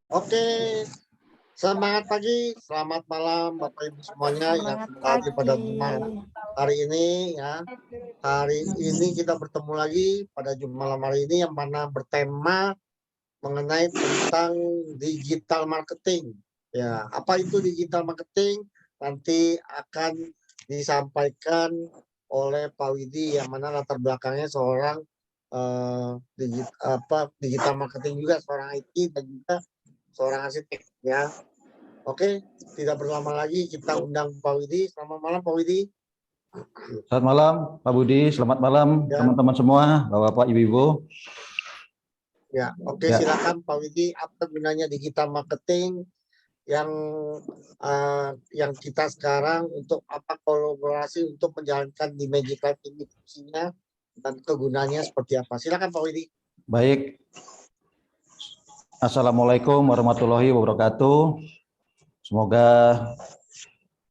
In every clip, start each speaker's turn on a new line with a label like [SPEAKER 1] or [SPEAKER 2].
[SPEAKER 1] Oke, semangat pagi, selamat malam Bapak Ibu semuanya yang
[SPEAKER 2] Semangat
[SPEAKER 1] hadir pada
[SPEAKER 2] pagi.
[SPEAKER 1] malam hari ini ya. Hari ini kita bertemu lagi pada malam hari ini yang mana bertema mengenai tentang digital marketing. Ya, apa itu digital marketing? Nanti akan disampaikan oleh Pak Widi yang mana latar belakangnya seorang digital marketing juga, seorang IT dan juga seorang arsitek ya. Oke, tidak berlama lagi kita undang Pak Widi. Selamat malam Pak Widi.
[SPEAKER 3] Selamat malam Pak Budi, selamat malam
[SPEAKER 1] Ya.
[SPEAKER 3] teman-teman semua, Bapak-Bapak, Ibu-Ibu.
[SPEAKER 1] Ya, oke
[SPEAKER 3] Ya.
[SPEAKER 1] silakan Pak Widi, apa gunanya digital marketing yang kita sekarang untuk apa kolaborasi untuk menjalankan di Magic Life ini fungsinya dan kegunaannya seperti apa? Silakan Pak Widi.
[SPEAKER 3] Baik. Assalamualaikum warahmatullahi wabarakatuh. Semoga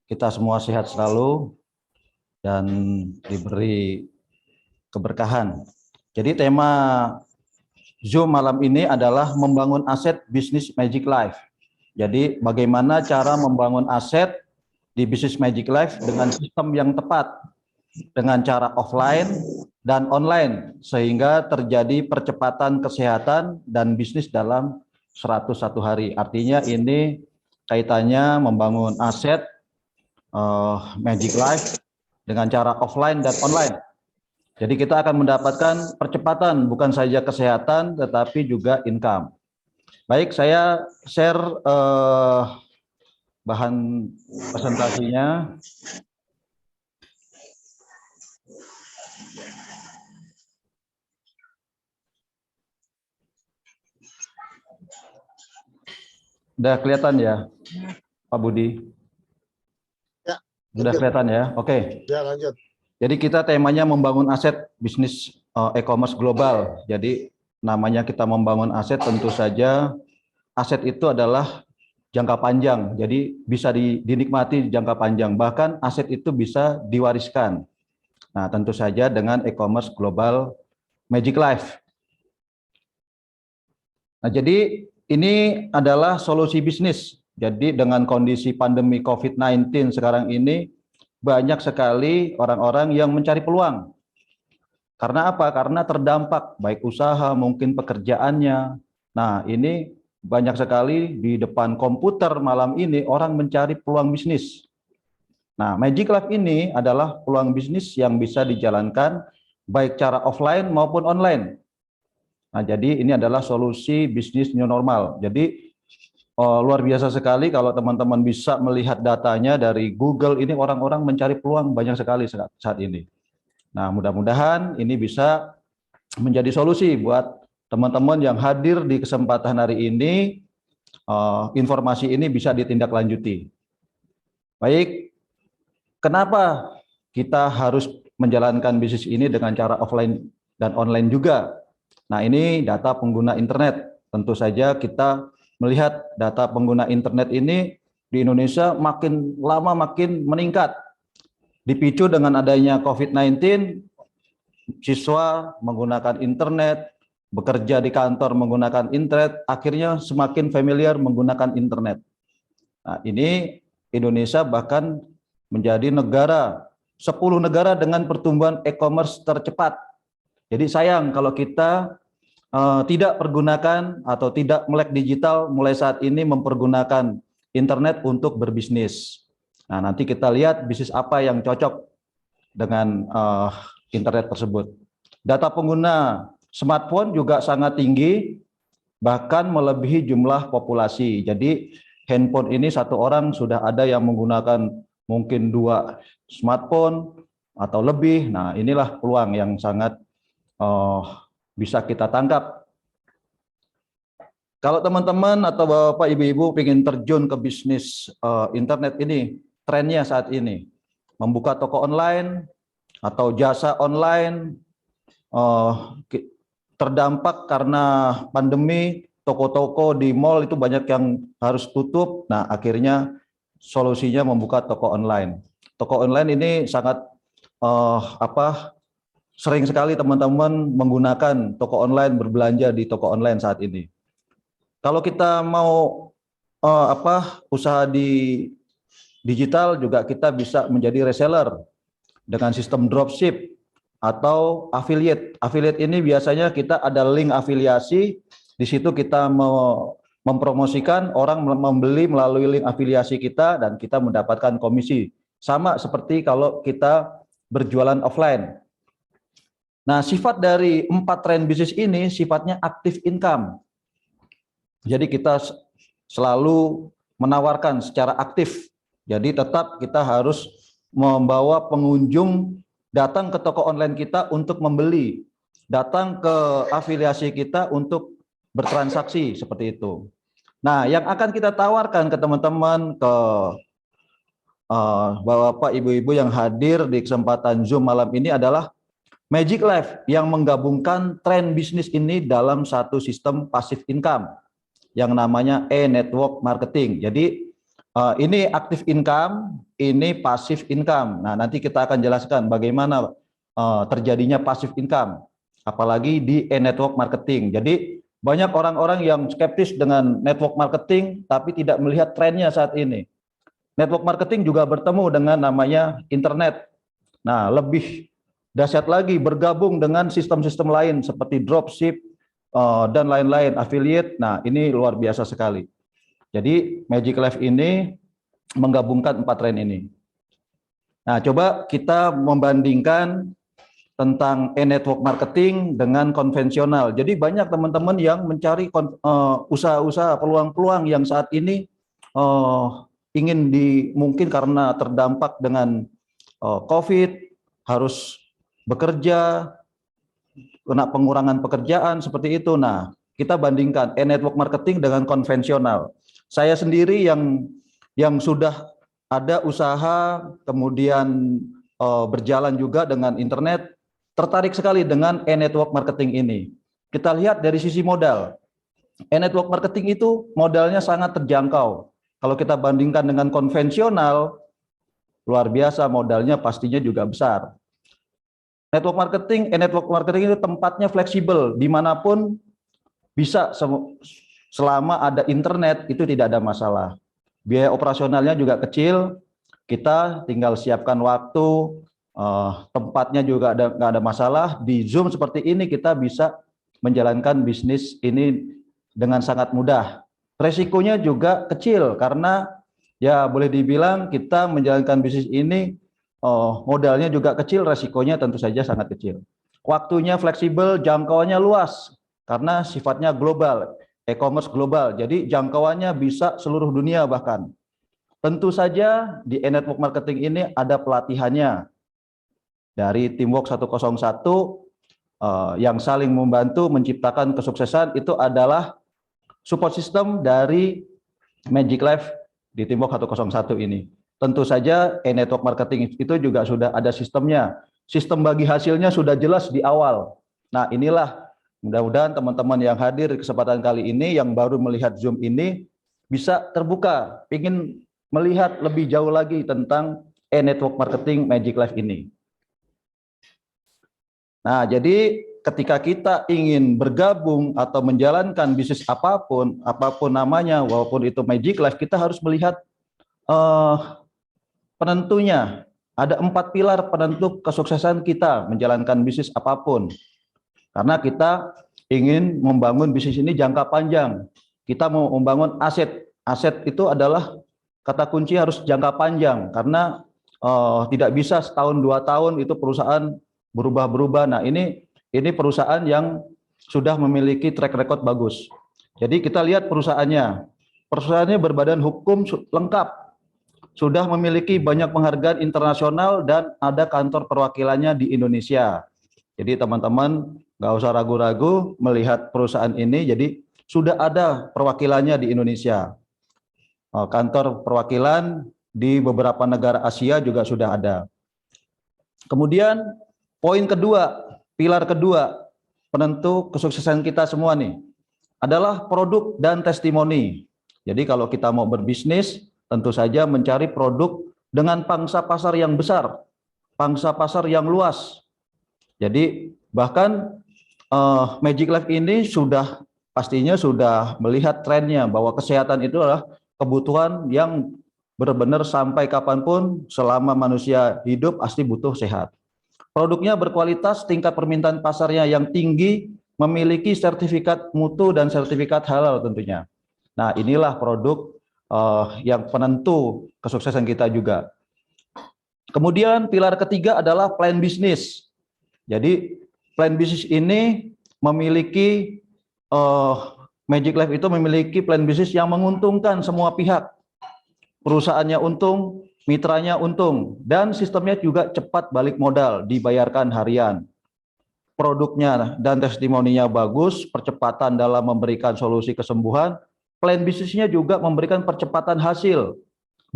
[SPEAKER 3] kita semua sehat selalu dan diberi keberkahan. Jadi tema Zoom malam ini adalah membangun aset bisnis Magic Life. Jadi bagaimana cara membangun aset di bisnis Magic Life dengan sistem yang tepat, dengan cara offline dan online, sehingga terjadi percepatan kesehatan dan bisnis dalam 101 hari. Artinya ini kaitannya membangun aset Magic Life dengan cara offline dan online. Jadi kita akan mendapatkan percepatan bukan saja kesehatan tetapi juga income. Baik, saya share bahan presentasinya. Udah kelihatan ya, Pak Budi?
[SPEAKER 1] Ya.
[SPEAKER 3] Sudah kelihatan ya? Oke.
[SPEAKER 1] Ya, lanjut.
[SPEAKER 3] Jadi kita temanya membangun aset bisnis e-commerce global. Jadi namanya kita membangun aset, tentu saja aset itu adalah jangka panjang. Jadi bisa dinikmati jangka panjang. Bahkan aset itu bisa diwariskan. Nah, tentu saja dengan e-commerce global Magic Life. Nah, jadi ini adalah solusi bisnis. Jadi dengan kondisi pandemi COVID-19 sekarang ini, banyak sekali orang-orang yang mencari peluang. Karena apa? Karena terdampak, baik usaha, mungkin pekerjaannya. Nah, ini banyak sekali di depan komputer malam ini orang mencari peluang bisnis. Nah, Magic Life ini adalah peluang bisnis yang bisa dijalankan baik cara offline maupun online. Nah, jadi ini adalah solusi bisnis new normal. Jadi luar biasa sekali kalau teman-teman bisa melihat datanya dari Google, ini orang-orang mencari peluang banyak sekali saat ini. Nah, mudah-mudahan ini bisa menjadi solusi buat teman-teman yang hadir di kesempatan hari ini. Informasi ini bisa ditindaklanjuti. Baik, kenapa kita harus menjalankan bisnis ini dengan cara offline dan online juga? Nah, ini data pengguna internet. Tentu saja kita melihat data pengguna internet ini di Indonesia makin lama makin meningkat. Dipicu dengan adanya COVID-19, siswa menggunakan internet, bekerja di kantor menggunakan internet, akhirnya semakin familiar menggunakan internet. Nah, ini Indonesia bahkan menjadi 10 negara dengan pertumbuhan e-commerce tercepat. Jadi sayang kalau kita tidak pergunakan atau tidak melek digital mulai saat ini mempergunakan internet untuk berbisnis. Nah, nanti kita lihat bisnis apa yang cocok dengan internet tersebut. Data pengguna smartphone juga sangat tinggi, bahkan melebihi jumlah populasi. Jadi handphone ini satu orang sudah ada yang menggunakan mungkin 2 smartphone atau lebih. Nah, inilah peluang yang sangat bisa kita tangkap. Kalau teman-teman atau Bapak Ibu-Ibu ingin terjun ke bisnis internet ini, trennya saat ini membuka toko online atau jasa online, terdampak karena pandemi, toko-toko di mall itu banyak yang harus tutup. Nah, akhirnya solusinya membuka toko online. Toko online ini sangat sering sekali teman-teman menggunakan toko online, berbelanja di toko online saat ini. Kalau kita mau usaha di digital juga kita bisa menjadi reseller dengan sistem dropship atau affiliate. Affiliate ini biasanya kita ada link afiliasi, di situ kita mempromosikan, orang membeli melalui link afiliasi kita dan kita mendapatkan komisi. Sama seperti kalau kita berjualan offline. Nah, sifat dari 4 tren bisnis ini sifatnya aktif income. Jadi kita selalu menawarkan secara aktif. Jadi tetap kita harus membawa pengunjung datang ke toko online kita untuk membeli, datang ke afiliasi kita untuk bertransaksi, seperti itu. Nah, yang akan kita tawarkan ke teman-teman, ke Bapak, Ibu-ibu yang hadir di kesempatan Zoom malam ini adalah Magic Life yang menggabungkan tren bisnis ini dalam satu sistem passive income yang namanya e-network marketing. Jadi ini active income, ini passive income. Nah, nanti kita akan jelaskan bagaimana terjadinya passive income, apalagi di e-network marketing. Jadi banyak orang-orang yang skeptis dengan network marketing, tapi tidak melihat trennya saat ini. Network marketing juga bertemu dengan namanya internet. Nah, lebih dahsyat lagi bergabung dengan sistem-sistem lain seperti dropship dan lain-lain, affiliate. Nah, ini luar biasa sekali. Jadi Magic Life ini menggabungkan 4 tren ini. Nah, coba kita membandingkan tentang e-network marketing dengan konvensional. Jadi banyak teman-teman yang mencari usaha-usaha, peluang-peluang yang saat ini ingin mungkin karena terdampak dengan COVID, harus bekerja, kena pengurangan pekerjaan, seperti itu. Nah, kita bandingkan e-network marketing dengan konvensional. Saya sendiri yang sudah ada usaha, kemudian berjalan juga dengan internet, tertarik sekali dengan e-network marketing ini. Kita lihat dari sisi modal. E-network marketing itu modalnya sangat terjangkau. Kalau kita bandingkan dengan konvensional, luar biasa, modalnya pastinya juga besar. Network marketing, e-network marketing itu tempatnya fleksibel, dimanapun bisa, selama ada internet itu tidak ada masalah. Biaya operasionalnya juga kecil, kita tinggal siapkan waktu, tempatnya juga nggak ada masalah. Di Zoom seperti ini kita bisa menjalankan bisnis ini dengan sangat mudah. Resikonya juga kecil karena ya boleh dibilang kita menjalankan bisnis ini modalnya juga kecil, resikonya tentu saja sangat kecil. Waktunya fleksibel, jangkauannya luas karena sifatnya global, e-commerce global. Jadi jangkauannya bisa seluruh dunia bahkan. Tentu saja di e-network marketing ini ada pelatihannya dari Teamwork 101 yang saling membantu menciptakan kesuksesan. Itu adalah support system dari Magic Life di Teamwork 101 ini. Tentu saja e-network marketing itu juga sudah ada sistemnya. Sistem bagi hasilnya sudah jelas di awal. Nah, inilah mudah-mudahan teman-teman yang hadir di kesempatan kali ini yang baru melihat Zoom ini bisa terbuka, ingin melihat lebih jauh lagi tentang e-network marketing Magic Life ini. Nah, jadi ketika kita ingin bergabung atau menjalankan bisnis apapun namanya, walaupun itu Magic Life, kita harus melihat penentunya. Ada 4 pilar penentu kesuksesan kita menjalankan bisnis apapun. Karena kita ingin membangun bisnis ini jangka panjang. Kita mau membangun aset. Aset itu adalah kata kunci, harus jangka panjang. Karena tidak bisa setahun 2 tahun itu perusahaan berubah-berubah. Nah, ini perusahaan yang sudah memiliki track record bagus. Jadi kita lihat perusahaannya. Perusahaannya berbadan hukum lengkap. Sudah memiliki banyak penghargaan internasional dan ada kantor perwakilannya di Indonesia. Jadi teman-teman nggak usah ragu-ragu melihat perusahaan ini. Jadi sudah ada perwakilannya di Indonesia. Kantor perwakilan di beberapa negara Asia juga sudah ada. Kemudian poin kedua, pilar kedua penentu kesuksesan kita semua nih adalah produk dan testimoni. Jadi kalau kita mau berbisnis, tentu saja mencari produk dengan pangsa pasar yang besar, pangsa pasar yang luas. Jadi bahkan Magic Life ini sudah pastinya sudah melihat trennya bahwa kesehatan itu adalah kebutuhan yang benar-benar sampai kapanpun selama manusia hidup pasti butuh sehat. Produknya berkualitas, tingkat permintaan pasarnya yang tinggi, memiliki sertifikat mutu dan sertifikat halal tentunya. Nah, inilah produk yang penentu kesuksesan kita juga. Kemudian pilar ketiga adalah plan bisnis. Jadi plan bisnis ini memiliki Magic Life itu memiliki plan bisnis yang menguntungkan semua pihak. Perusahaannya untung, mitranya untung, dan sistemnya juga cepat balik modal, dibayarkan harian. Produknya dan testimoninya bagus, percepatan dalam memberikan solusi kesembuhan. Plan bisnisnya juga memberikan percepatan hasil,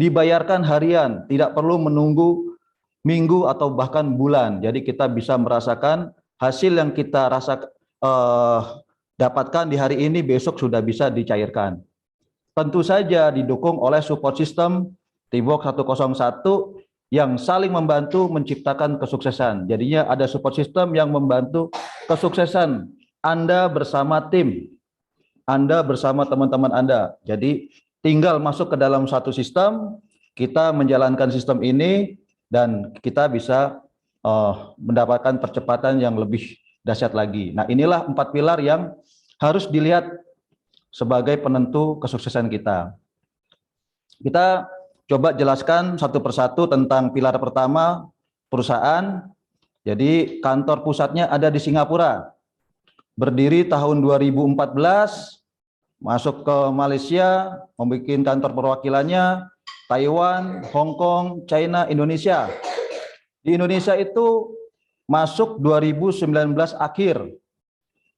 [SPEAKER 3] dibayarkan harian, tidak perlu menunggu minggu atau bahkan bulan. Jadi kita bisa merasakan hasil yang kita dapatkan di hari ini, besok sudah bisa dicairkan. Tentu saja didukung oleh support system Teamwork 101 yang saling membantu menciptakan kesuksesan. Jadinya ada support system yang membantu kesuksesan Anda bersama tim, Anda bersama teman-teman Anda. Jadi tinggal masuk ke dalam satu sistem, kita menjalankan sistem ini, dan kita bisa mendapatkan percepatan yang lebih dahsyat lagi. Nah, inilah 4 pilar yang harus dilihat sebagai penentu kesuksesan kita. Kita coba jelaskan satu persatu tentang pilar pertama, perusahaan. Jadi kantor pusatnya ada di Singapura. Berdiri tahun 2014, masuk ke Malaysia, membuat kantor perwakilannya, Taiwan, Hong Kong, China, Indonesia. Di Indonesia itu masuk 2019 akhir.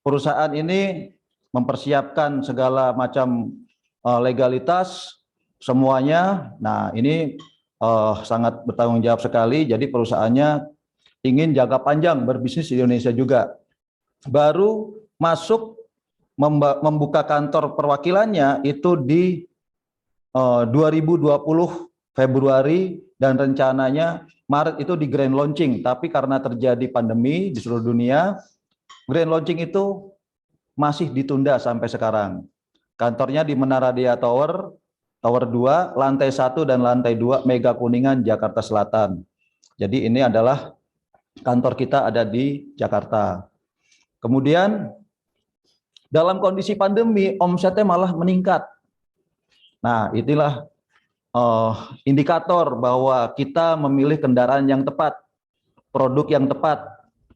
[SPEAKER 3] Perusahaan ini mempersiapkan segala macam legalitas semuanya. Nah, ini sangat bertanggung jawab sekali. Jadi perusahaannya ingin jangka panjang berbisnis di Indonesia juga. Baru masuk membuka kantor perwakilannya itu di 2020 Februari, dan rencananya Maret itu di grand launching. Tapi karena terjadi pandemi di seluruh dunia, grand launching itu masih ditunda sampai sekarang. Kantornya di Menara Dia Tower, Tower 2, lantai 1 dan lantai 2 Mega Kuningan, Jakarta Selatan. Jadi ini adalah kantor kita ada di Jakarta. Kemudian dalam kondisi pandemi, omsetnya malah meningkat. Nah, inilah indikator bahwa kita memilih kendaraan yang tepat, produk yang tepat,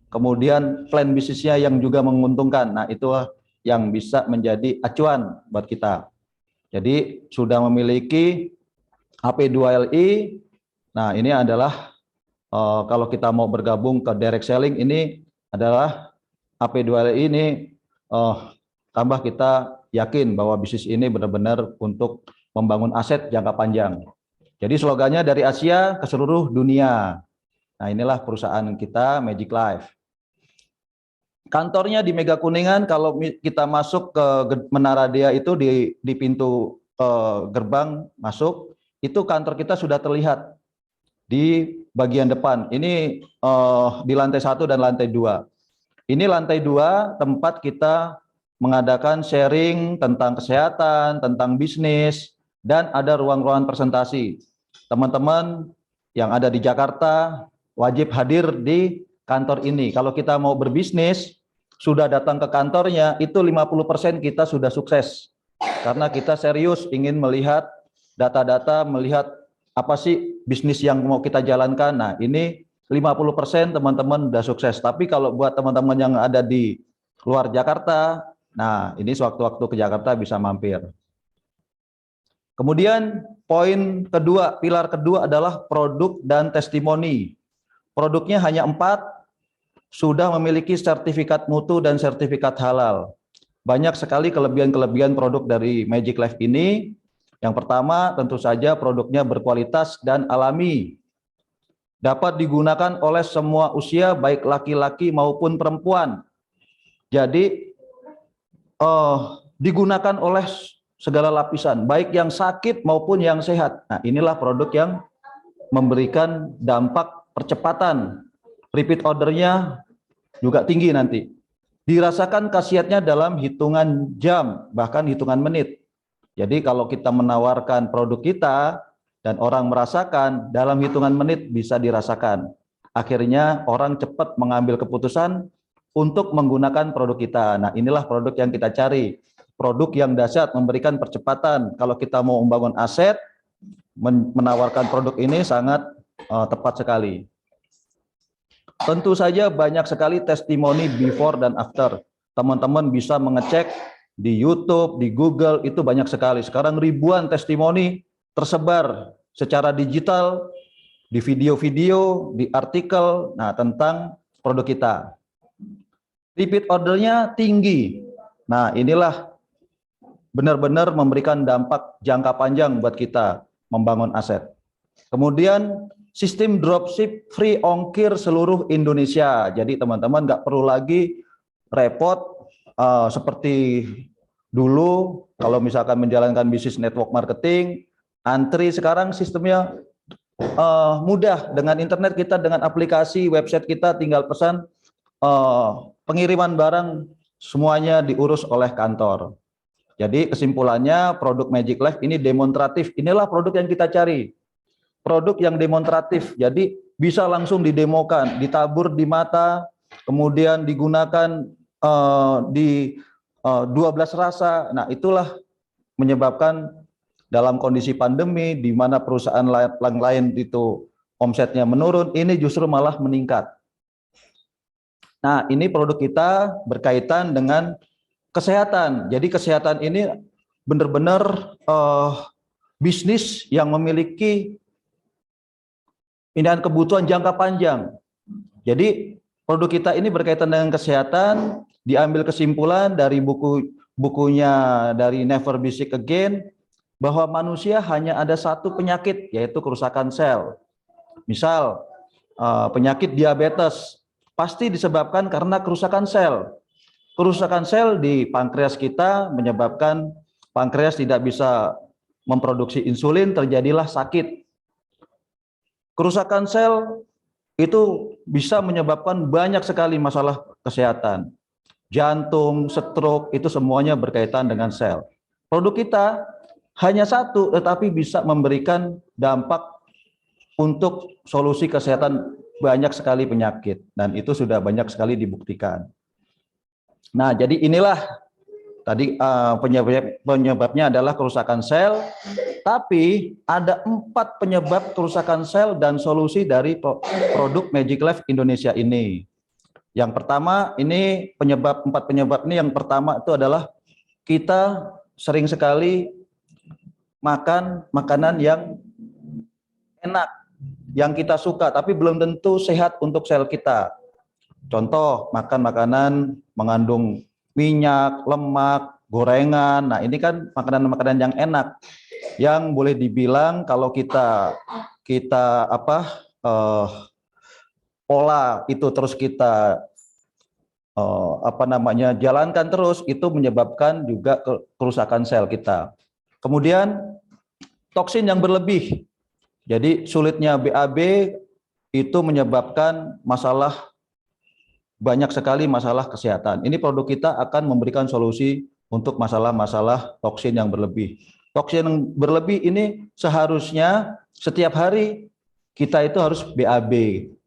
[SPEAKER 3] kemudian plan bisnisnya yang juga menguntungkan. Nah, itulah yang bisa menjadi acuan buat kita. Jadi sudah memiliki AP2LI. Nah, ini adalah kalau kita mau bergabung ke direct selling, ini adalah AP2LI ini tambah kita yakin bahwa bisnis ini benar-benar untuk membangun aset jangka panjang. Jadi slogannya dari Asia ke seluruh dunia. Nah, inilah perusahaan kita, Magic Life. Kantornya di Mega Kuningan. Kalau kita masuk ke Menara Dia itu di pintu gerbang masuk, itu kantor kita sudah terlihat di bagian depan. Ini di lantai 1 dan lantai 2. Ini lantai 2 tempat kita mengadakan sharing tentang kesehatan, tentang bisnis, dan ada ruang-ruang presentasi. Teman-teman yang ada di Jakarta wajib hadir di kantor ini. Kalau kita mau berbisnis, sudah datang ke kantornya, itu 50% kita sudah sukses. Karena kita serius ingin melihat data-data, melihat apa sih bisnis yang mau kita jalankan. Nah, ini 50% teman-teman sudah sukses. Tapi kalau buat teman-teman yang ada di luar Jakarta, nah ini sewaktu-waktu ke Jakarta bisa mampir. Kemudian poin kedua, pilar kedua adalah produk dan testimoni. Produknya hanya 4, sudah memiliki sertifikat mutu dan sertifikat halal. Banyak sekali kelebihan-kelebihan produk dari Magic Life ini. Yang pertama, tentu saja produknya berkualitas dan alami. Dapat digunakan oleh semua usia, baik laki-laki maupun perempuan. Jadi, digunakan oleh segala lapisan, baik yang sakit maupun yang sehat. Nah, inilah produk yang memberikan dampak percepatan. Repeat ordernya juga tinggi nanti. dirasakan khasiatnya dalam hitungan jam, bahkan hitungan menit. Jadi kalau kita menawarkan produk kita dan orang merasakan, dalam hitungan menit bisa dirasakan. Akhirnya orang cepat mengambil keputusan untuk menggunakan produk kita. Nah, inilah produk yang kita cari. Produk yang dahsyat, memberikan percepatan. Kalau kita mau membangun aset, menawarkan produk ini sangat tepat sekali. Tentu saja banyak sekali testimoni before dan after. Teman-teman bisa mengecek di YouTube, di Google, itu banyak sekali. Sekarang ribuan testimoni tersebar secara digital, di video-video, di artikel, nah tentang produk kita. Repeat ordernya tinggi. Nah, inilah benar-benar memberikan dampak jangka panjang buat kita membangun aset. Kemudian sistem dropship free ongkir seluruh Indonesia. Jadi teman-teman nggak perlu lagi repot seperti dulu kalau misalkan menjalankan bisnis network marketing, antri. Sekarang sistemnya mudah, dengan internet kita, dengan aplikasi, website kita tinggal pesan, pengiriman barang semuanya diurus oleh kantor. Jadi kesimpulannya produk Magic Life ini demonstratif. Inilah produk yang kita cari. Produk yang demonstratif. Jadi bisa langsung didemokan, ditabur di mata, kemudian digunakan di 12 rasa. Nah, itulah menyebabkan dalam kondisi pandemi di mana perusahaan lain itu omsetnya menurun, ini justru malah meningkat. Nah, ini produk kita berkaitan dengan kesehatan. Jadi kesehatan ini benar-benar bisnis yang memiliki kebutuhan jangka panjang. Jadi produk kita ini berkaitan dengan kesehatan, diambil kesimpulan dari bukunya dari Never Be Sick Again, bahwa manusia hanya ada satu penyakit, yaitu kerusakan sel. Misal penyakit diabetes pasti disebabkan karena kerusakan sel. Kerusakan sel di pankreas kita menyebabkan pankreas tidak bisa memproduksi insulin, terjadilah sakit. Kerusakan sel itu bisa menyebabkan banyak sekali masalah kesehatan. Jantung, stroke, itu semuanya berkaitan dengan sel. Produk kita hanya satu, tetapi bisa memberikan dampak untuk solusi kesehatan banyak sekali penyakit. Dan itu sudah banyak sekali dibuktikan. Nah, jadi inilah tadi penyebabnya adalah kerusakan sel, tapi ada 4 penyebab kerusakan sel dan solusi dari produk Magic Life Indonesia ini. Yang pertama, ini 4 penyebab ini, yang pertama itu adalah kita sering sekali makan makanan yang enak, yang kita suka, tapi belum tentu sehat untuk sel kita. Contoh, makan makanan mengandung minyak, lemak, gorengan. Nah, ini kan makanan-makanan yang enak, yang boleh dibilang kalau kita pola itu terus kita jalankan terus, itu menyebabkan juga kerusakan sel kita. Kemudian toksin yang berlebih. Jadi sulitnya BAB itu menyebabkan banyak sekali masalah kesehatan. Ini produk kita akan memberikan solusi untuk masalah-masalah toksin yang berlebih. Toksin yang berlebih ini seharusnya setiap hari kita itu harus BAB.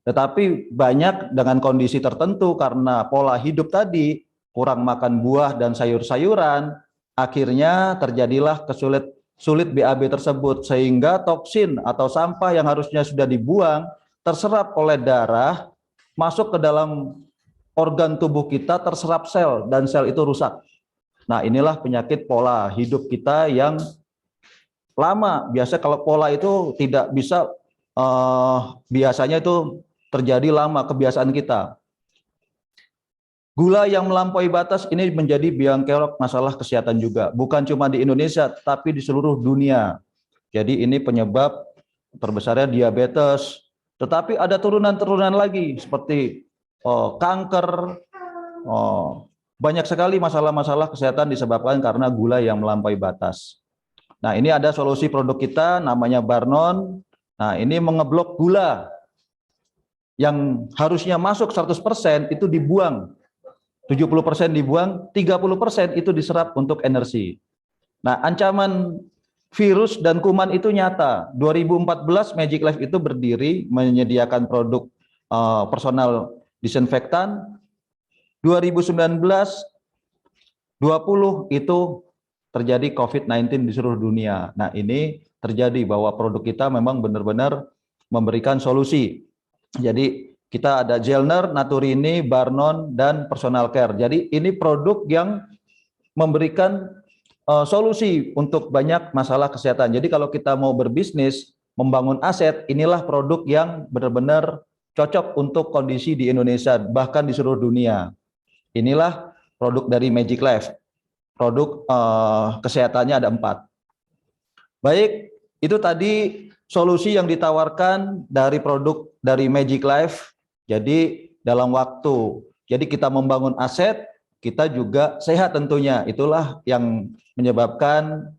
[SPEAKER 3] Tetapi banyak dengan kondisi tertentu karena pola hidup tadi, kurang makan buah dan sayur-sayuran, akhirnya terjadilah sulit BAB tersebut, sehingga toksin atau sampah yang harusnya sudah dibuang terserap oleh darah, masuk ke dalam organ tubuh kita, terserap sel, dan sel itu rusak. Nah, inilah penyakit pola hidup kita yang lama. Biasa kalau pola itu tidak bisa, biasanya itu terjadi lama, kebiasaan kita. Gula yang melampaui batas ini menjadi biang kerok masalah kesehatan juga. Bukan cuma di Indonesia, tapi di seluruh dunia. Jadi ini penyebab terbesarnya diabetes. Tetapi ada turunan-turunan lagi seperti kanker. Banyak sekali masalah-masalah kesehatan disebabkan karena gula yang melampaui batas. Nah, ini ada solusi produk kita namanya Barnon. Nah, ini mengeblok gula yang harusnya masuk 100% itu dibuang. 70% dibuang, 30% itu diserap untuk energi. Nah, ancaman virus dan kuman itu nyata. 2014 Magic Life itu berdiri menyediakan produk personal disinfektan. 2019 20 itu terjadi COVID-19 di seluruh dunia. Nah, ini terjadi bahwa produk kita memang benar-benar memberikan solusi. Jadi kita ada Gelner, Naturini, Barnon, dan Personal Care. Jadi ini produk yang memberikan solusi untuk banyak masalah kesehatan. Jadi kalau kita mau berbisnis, membangun aset, inilah produk yang benar-benar cocok untuk kondisi di Indonesia, bahkan di seluruh dunia. Inilah produk dari Magic Life. Produk kesehatannya ada 4. Baik, itu tadi solusi yang ditawarkan dari produk dari Magic Life. Jadi dalam waktu, jadi kita membangun aset, kita juga sehat tentunya. Itulah yang menyebabkan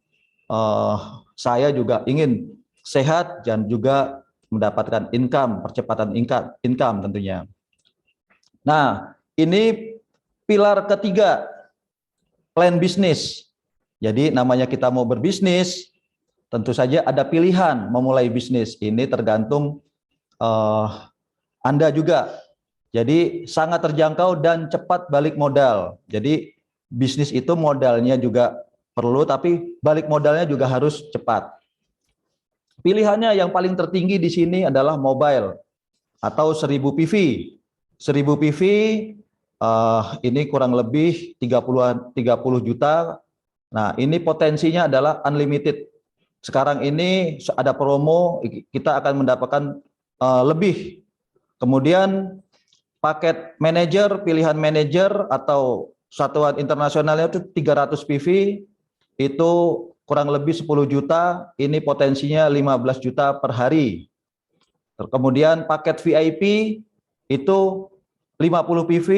[SPEAKER 3] saya juga ingin sehat dan juga mendapatkan income, percepatan income tentunya. Nah, ini pilar ketiga, plan bisnis. Jadi namanya kita mau berbisnis, tentu saja ada pilihan memulai bisnis. Ini tergantung Anda juga. Jadi sangat terjangkau dan cepat balik modal. Jadi bisnis itu modalnya juga perlu, tapi balik modalnya juga harus cepat. Pilihannya yang paling tertinggi di sini adalah mobile atau 1000 PV. 1000 PV ini kurang lebih 30 juta. Nah, ini potensinya adalah unlimited. Sekarang ini ada promo, kita akan mendapatkan lebih. Kemudian paket manajer, pilihan manajer atau satuan internasionalnya itu 300 PV, itu kurang lebih 10 juta, ini potensinya 15 juta per hari. Kemudian paket VIP itu 50 PV,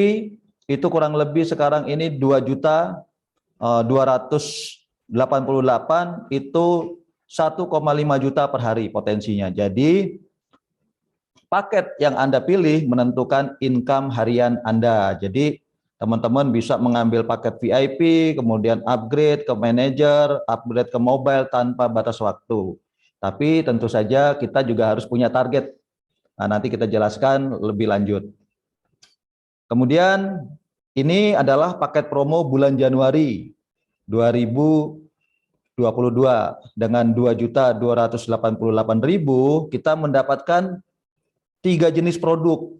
[SPEAKER 3] itu kurang lebih sekarang ini 2 juta 288, itu 1,5 juta per hari potensinya. Jadi paket yang Anda pilih menentukan income harian Anda. Jadi teman-teman bisa mengambil paket VIP, kemudian upgrade ke manajer, upgrade ke mobile tanpa batas waktu. Tapi tentu saja kita juga harus punya target. Nah, nanti kita jelaskan lebih lanjut. Kemudian ini adalah paket promo bulan Januari 2022 dengan 2.288.000 kita mendapatkan 3 jenis produk.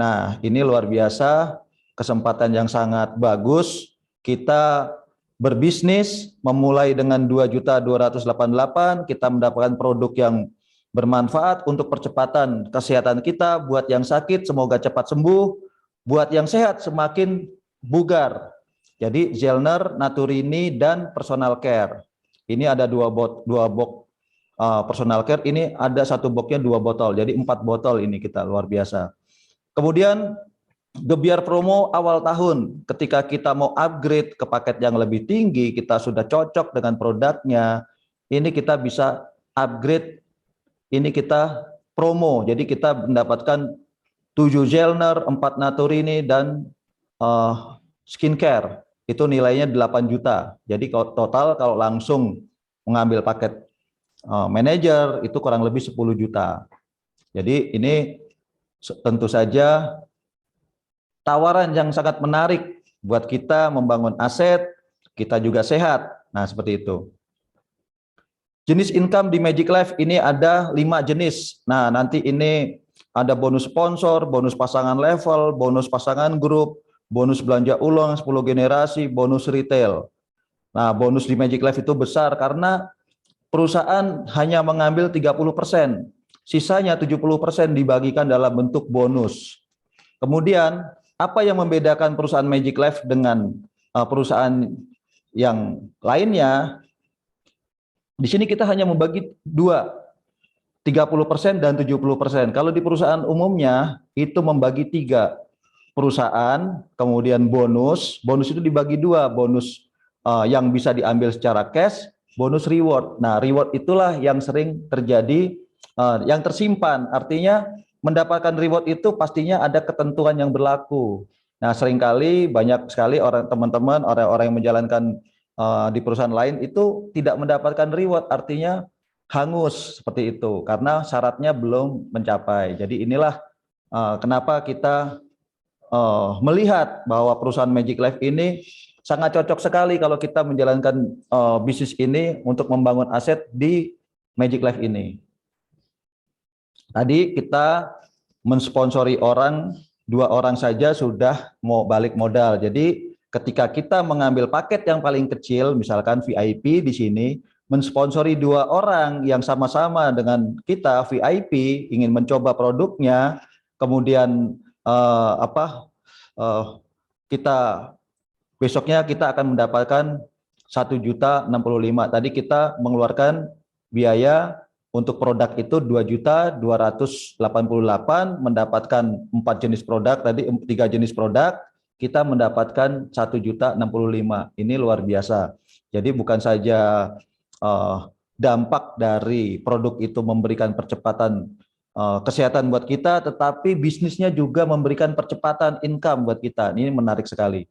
[SPEAKER 3] Nah, ini luar biasa, kesempatan yang sangat bagus. Kita berbisnis memulai dengan 2.288.000, kita mendapatkan produk yang bermanfaat untuk percepatan kesehatan kita. Buat yang sakit semoga cepat sembuh, buat yang sehat semakin bugar. Jadi Gelner, Naturini, dan Personal Care. Ini ada dua box Personal Care, ini ada satu boxnya 2 botol, jadi 4 botol ini kita, luar biasa. Kemudian gebiar promo awal tahun, ketika kita mau upgrade ke paket yang lebih tinggi, kita sudah cocok dengan produknya, ini kita bisa upgrade, ini kita promo, jadi kita mendapatkan 7 Gelner, 4 Naturini, dan skincare, itu nilainya 8 juta. Jadi total kalau langsung mengambil paket manajer itu kurang lebih 10 juta. Jadi ini tentu saja tawaran yang sangat menarik buat kita membangun aset, kita juga sehat. Nah, seperti itu. Jenis income di Magic Life ini ada 5 jenis. Nah, nanti ini ada bonus sponsor, bonus pasangan level, bonus pasangan grup, bonus belanja ulang 10 generasi, bonus retail. Nah, bonus di Magic Life itu besar karena perusahaan hanya mengambil 30%, sisanya 70% dibagikan dalam bentuk bonus. Kemudian, apa yang membedakan perusahaan Magic Life dengan perusahaan yang lainnya? Di sini kita hanya membagi 2, 30% dan 70%. Kalau di perusahaan umumnya itu membagi 3, perusahaan, kemudian bonus itu dibagi 2, bonus yang bisa diambil secara cash, bonus reward. Nah, reward itulah yang sering terjadi, yang tersimpan. Artinya mendapatkan reward itu pastinya ada ketentuan yang berlaku. Nah, seringkali banyak sekali teman-teman orang-orang yang menjalankan di perusahaan lain itu tidak mendapatkan reward, artinya hangus seperti itu karena syaratnya belum mencapai. Jadi inilah kenapa kita melihat bahwa perusahaan Magic Life ini sangat cocok sekali kalau kita menjalankan bisnis ini untuk membangun aset di Magic Life ini. Tadi kita mensponsori orang, 2 orang saja sudah mau balik modal. Jadi ketika kita mengambil paket yang paling kecil, misalkan VIP di sini, mensponsori 2 orang yang sama-sama dengan kita VIP, ingin mencoba produknya, kemudian kita besoknya kita akan mendapatkan 1.065.000. Tadi kita mengeluarkan biaya untuk produk itu 2.288.000, mendapatkan 4 jenis produk, tadi 3 jenis produk, kita mendapatkan 1.065.000. Ini luar biasa. Jadi bukan saja dampak dari produk itu memberikan percepatan kesehatan buat kita, tetapi bisnisnya juga memberikan percepatan income buat kita. Ini menarik sekali.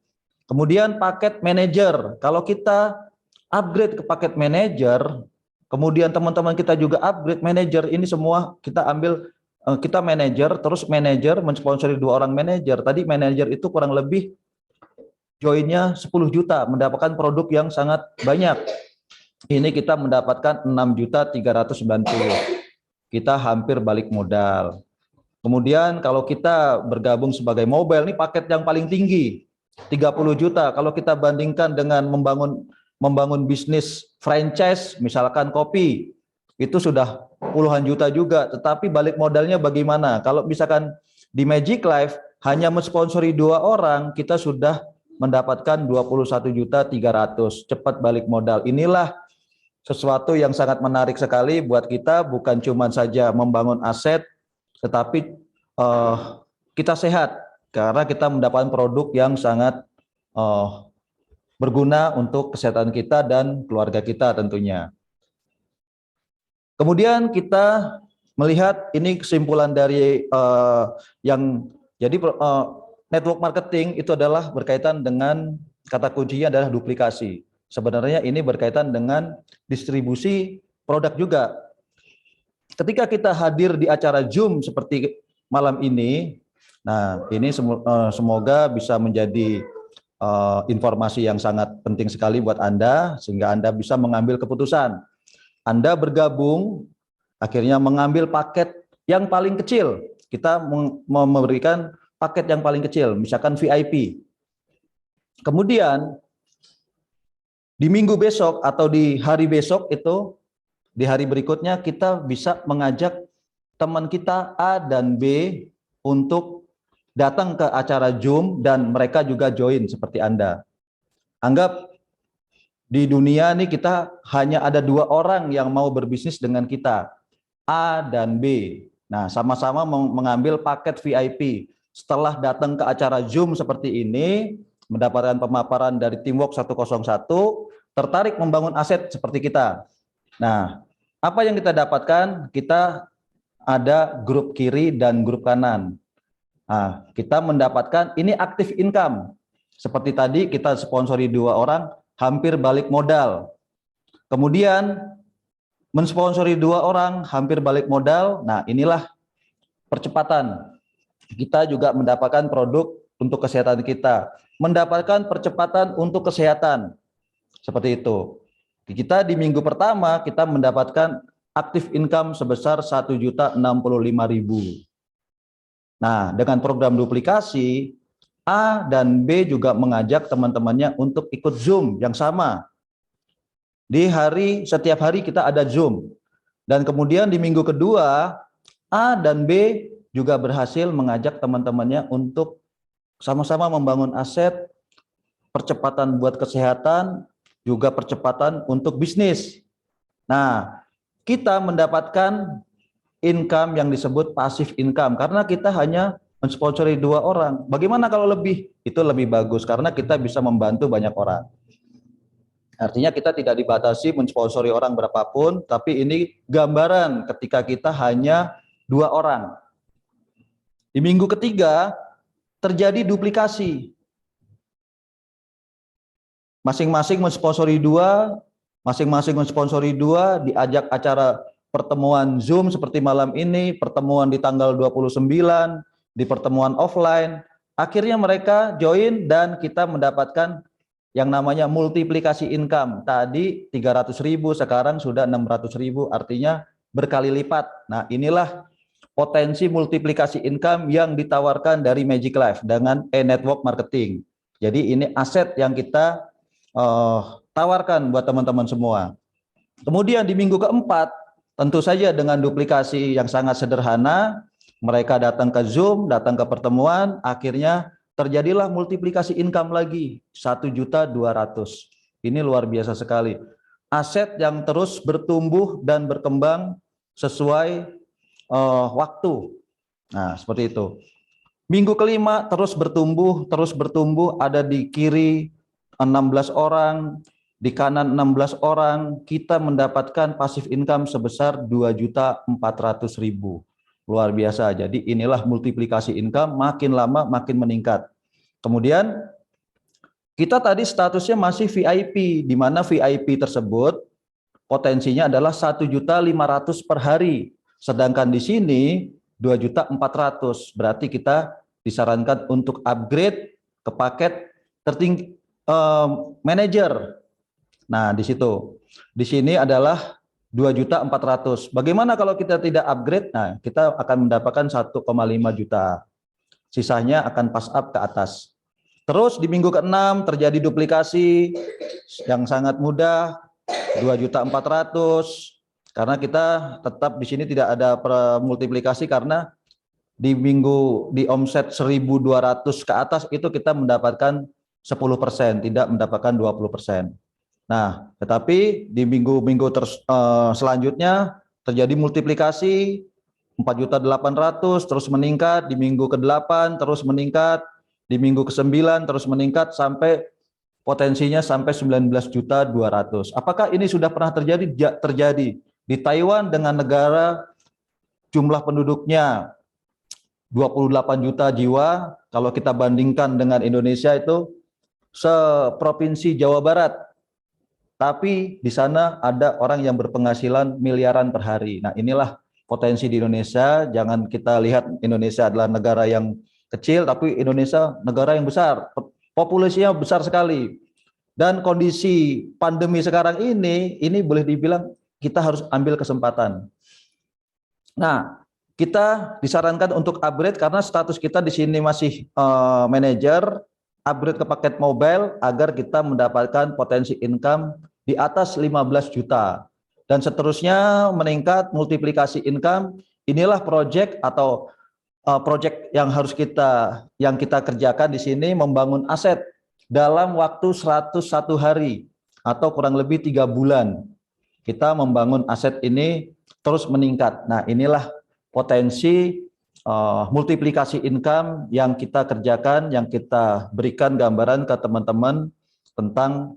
[SPEAKER 3] Kemudian paket manajer, kalau kita upgrade ke paket manajer, kemudian teman-teman kita juga upgrade manajer, ini semua kita ambil, kita manajer, terus manajer mensponsori 2 orang manajer. Tadi manajer itu kurang lebih joinnya 10 juta, mendapatkan produk yang sangat banyak. Ini kita mendapatkan 6.390.000. Kita hampir balik modal. Kemudian kalau kita bergabung sebagai mobile, ini paket yang paling tinggi, 30 juta. Kalau kita bandingkan dengan membangun bisnis franchise, misalkan kopi, itu sudah puluhan juta juga. Tetapi balik modalnya bagaimana? Kalau misalkan di Magic Life hanya mensponsori 2 orang, kita sudah mendapatkan 21.300.000. Cepat balik modal. Inilah sesuatu yang sangat menarik sekali buat kita, bukan cuma saja membangun aset, tetapi kita sehat karena kita mendapatkan produk yang sangat berguna untuk kesehatan kita dan keluarga kita tentunya. Kemudian kita melihat ini kesimpulan dari network marketing itu adalah berkaitan dengan kata kuncinya adalah duplikasi. Sebenarnya ini berkaitan dengan distribusi produk juga. Ketika kita hadir di acara Zoom seperti malam ini, nah ini semoga bisa menjadi informasi yang sangat penting sekali buat Anda, sehingga Anda bisa mengambil keputusan. Anda bergabung, akhirnya mengambil paket yang paling kecil. Kita memberikan paket yang paling kecil, misalkan VIP. Kemudian di minggu besok atau di hari besok itu, di hari berikutnya kita bisa mengajak teman kita A dan B untuk datang ke acara Zoom dan mereka juga join seperti Anda. Anggap di dunia ini kita hanya ada 2 orang yang mau berbisnis dengan kita, A dan B. Nah, sama-sama mengambil paket VIP. Setelah datang ke acara Zoom seperti ini, mendapatkan pemaparan dari Teamwork 101, tertarik membangun aset seperti kita. Nah, apa yang kita dapatkan? Kita ada grup kiri dan grup kanan. Nah, kita mendapatkan ini aktif income. Seperti tadi kita sponsori 2 orang, hampir balik modal. Kemudian mensponsori 2 orang, hampir balik modal. Nah, inilah percepatan. Kita juga mendapatkan produk untuk kesehatan kita, mendapatkan percepatan untuk kesehatan. Seperti itu. Kita di minggu pertama kita mendapatkan aktif income sebesar 1.065.000. Nah, dengan program duplikasi, A dan B juga mengajak teman-temannya untuk ikut Zoom yang sama. Setiap hari kita ada Zoom. Dan kemudian di minggu kedua, A dan B juga berhasil mengajak teman-temannya untuk sama-sama membangun aset, percepatan buat kesehatan, juga percepatan untuk bisnis. Nah, kita mendapatkan income yang disebut passive income karena kita hanya mensponsori 2 orang. Bagaimana kalau lebih? Itu lebih bagus karena kita bisa membantu banyak orang. Artinya kita tidak dibatasi mensponsori orang berapapun, tapi ini gambaran ketika kita hanya 2 orang. Di minggu ketiga, terjadi duplikasi. Masing-masing mensponsori dua, diajak acara pertemuan Zoom seperti malam ini, pertemuan di tanggal 29, di pertemuan offline. Akhirnya mereka join dan kita mendapatkan yang namanya multiplikasi income. Tadi 300.000, sekarang sudah 600.000, artinya berkali lipat. Nah, inilah potensi multiplikasi income yang ditawarkan dari Magic Life dengan e-network marketing. Jadi ini aset yang kita tawarkan buat teman-teman semua. Kemudian di minggu keempat, tentu saja dengan duplikasi yang sangat sederhana, mereka datang ke Zoom, datang ke pertemuan, akhirnya terjadilah multiplikasi income lagi, 1.200.000. Ini luar biasa sekali. Aset yang terus bertumbuh dan berkembang sesuai waktu. Nah, seperti itu. Minggu kelima terus bertumbuh, ada di kiri 16 orang, di kanan 16 orang, kita mendapatkan passive income sebesar 2.400.000. Luar biasa. Jadi inilah multiplikasi income, makin lama makin meningkat. Kemudian kita tadi statusnya masih VIP, di mana VIP tersebut potensinya adalah 1.500.000 per hari. Sedangkan di sini 2.400.000. Berarti kita disarankan untuk upgrade ke paket tertinggi manager. Nah, di situ. Di sini adalah 2.400.000. Bagaimana kalau kita tidak upgrade? Nah, kita akan mendapatkan 1,5 juta. Sisanya akan pass up ke atas. Terus di minggu ke-6 terjadi duplikasi yang sangat mudah, 2.400.000. Karena kita tetap di sini tidak ada multiplikasi karena di omset 1.200 ke atas itu kita mendapatkan 10%, tidak mendapatkan 20%. Nah, tetapi di minggu-minggu selanjutnya terjadi multiplikasi 4.800.000 terus meningkat, di minggu ke-8 terus meningkat, di minggu ke-9 terus meningkat sampai potensinya sampai 19.200.000. Apakah ini sudah pernah terjadi? Terjadi. Di Taiwan dengan negara jumlah penduduknya 28 juta jiwa, kalau kita bandingkan dengan Indonesia itu seprovinsi Jawa Barat. Tapi di sana ada orang yang berpenghasilan miliaran per hari. Nah, inilah potensi di Indonesia. Jangan kita lihat Indonesia adalah negara yang kecil, tapi Indonesia negara yang besar. Populasinya besar sekali. Dan kondisi pandemi sekarang ini boleh dibilang kita harus ambil kesempatan. Nah, kita disarankan untuk upgrade karena status kita di sini masih manajer, upgrade ke paket mobile agar kita mendapatkan potensi income di atas 15 juta. Dan seterusnya meningkat multiplikasi income. Inilah project atau project yang kita kerjakan di sini, membangun aset dalam waktu 101 hari atau kurang lebih 3 bulan. Kita membangun aset ini terus meningkat. Nah, inilah potensi multiplikasi income yang kita kerjakan, yang kita berikan gambaran ke teman-teman tentang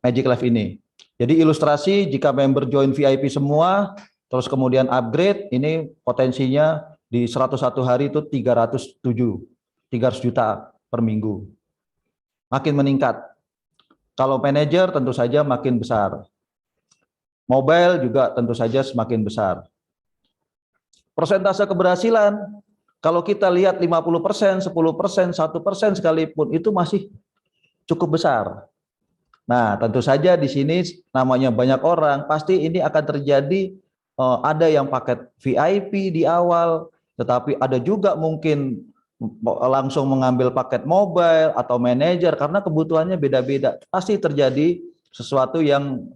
[SPEAKER 3] Magic Life ini. Jadi ilustrasi jika member join VIP semua, terus kemudian upgrade, ini potensinya di 101 hari itu 300 juta per minggu. Makin meningkat. Kalau manajer tentu saja makin besar. Mobile juga tentu saja semakin besar. Persentase keberhasilan, kalau kita lihat 50%, 10%, 1% sekalipun itu masih cukup besar. Nah, tentu saja di sini namanya banyak orang, pasti ini akan terjadi ada yang paket VIP di awal, tetapi ada juga mungkin langsung mengambil paket mobile atau manajer karena kebutuhannya beda-beda. Pasti terjadi sesuatu yang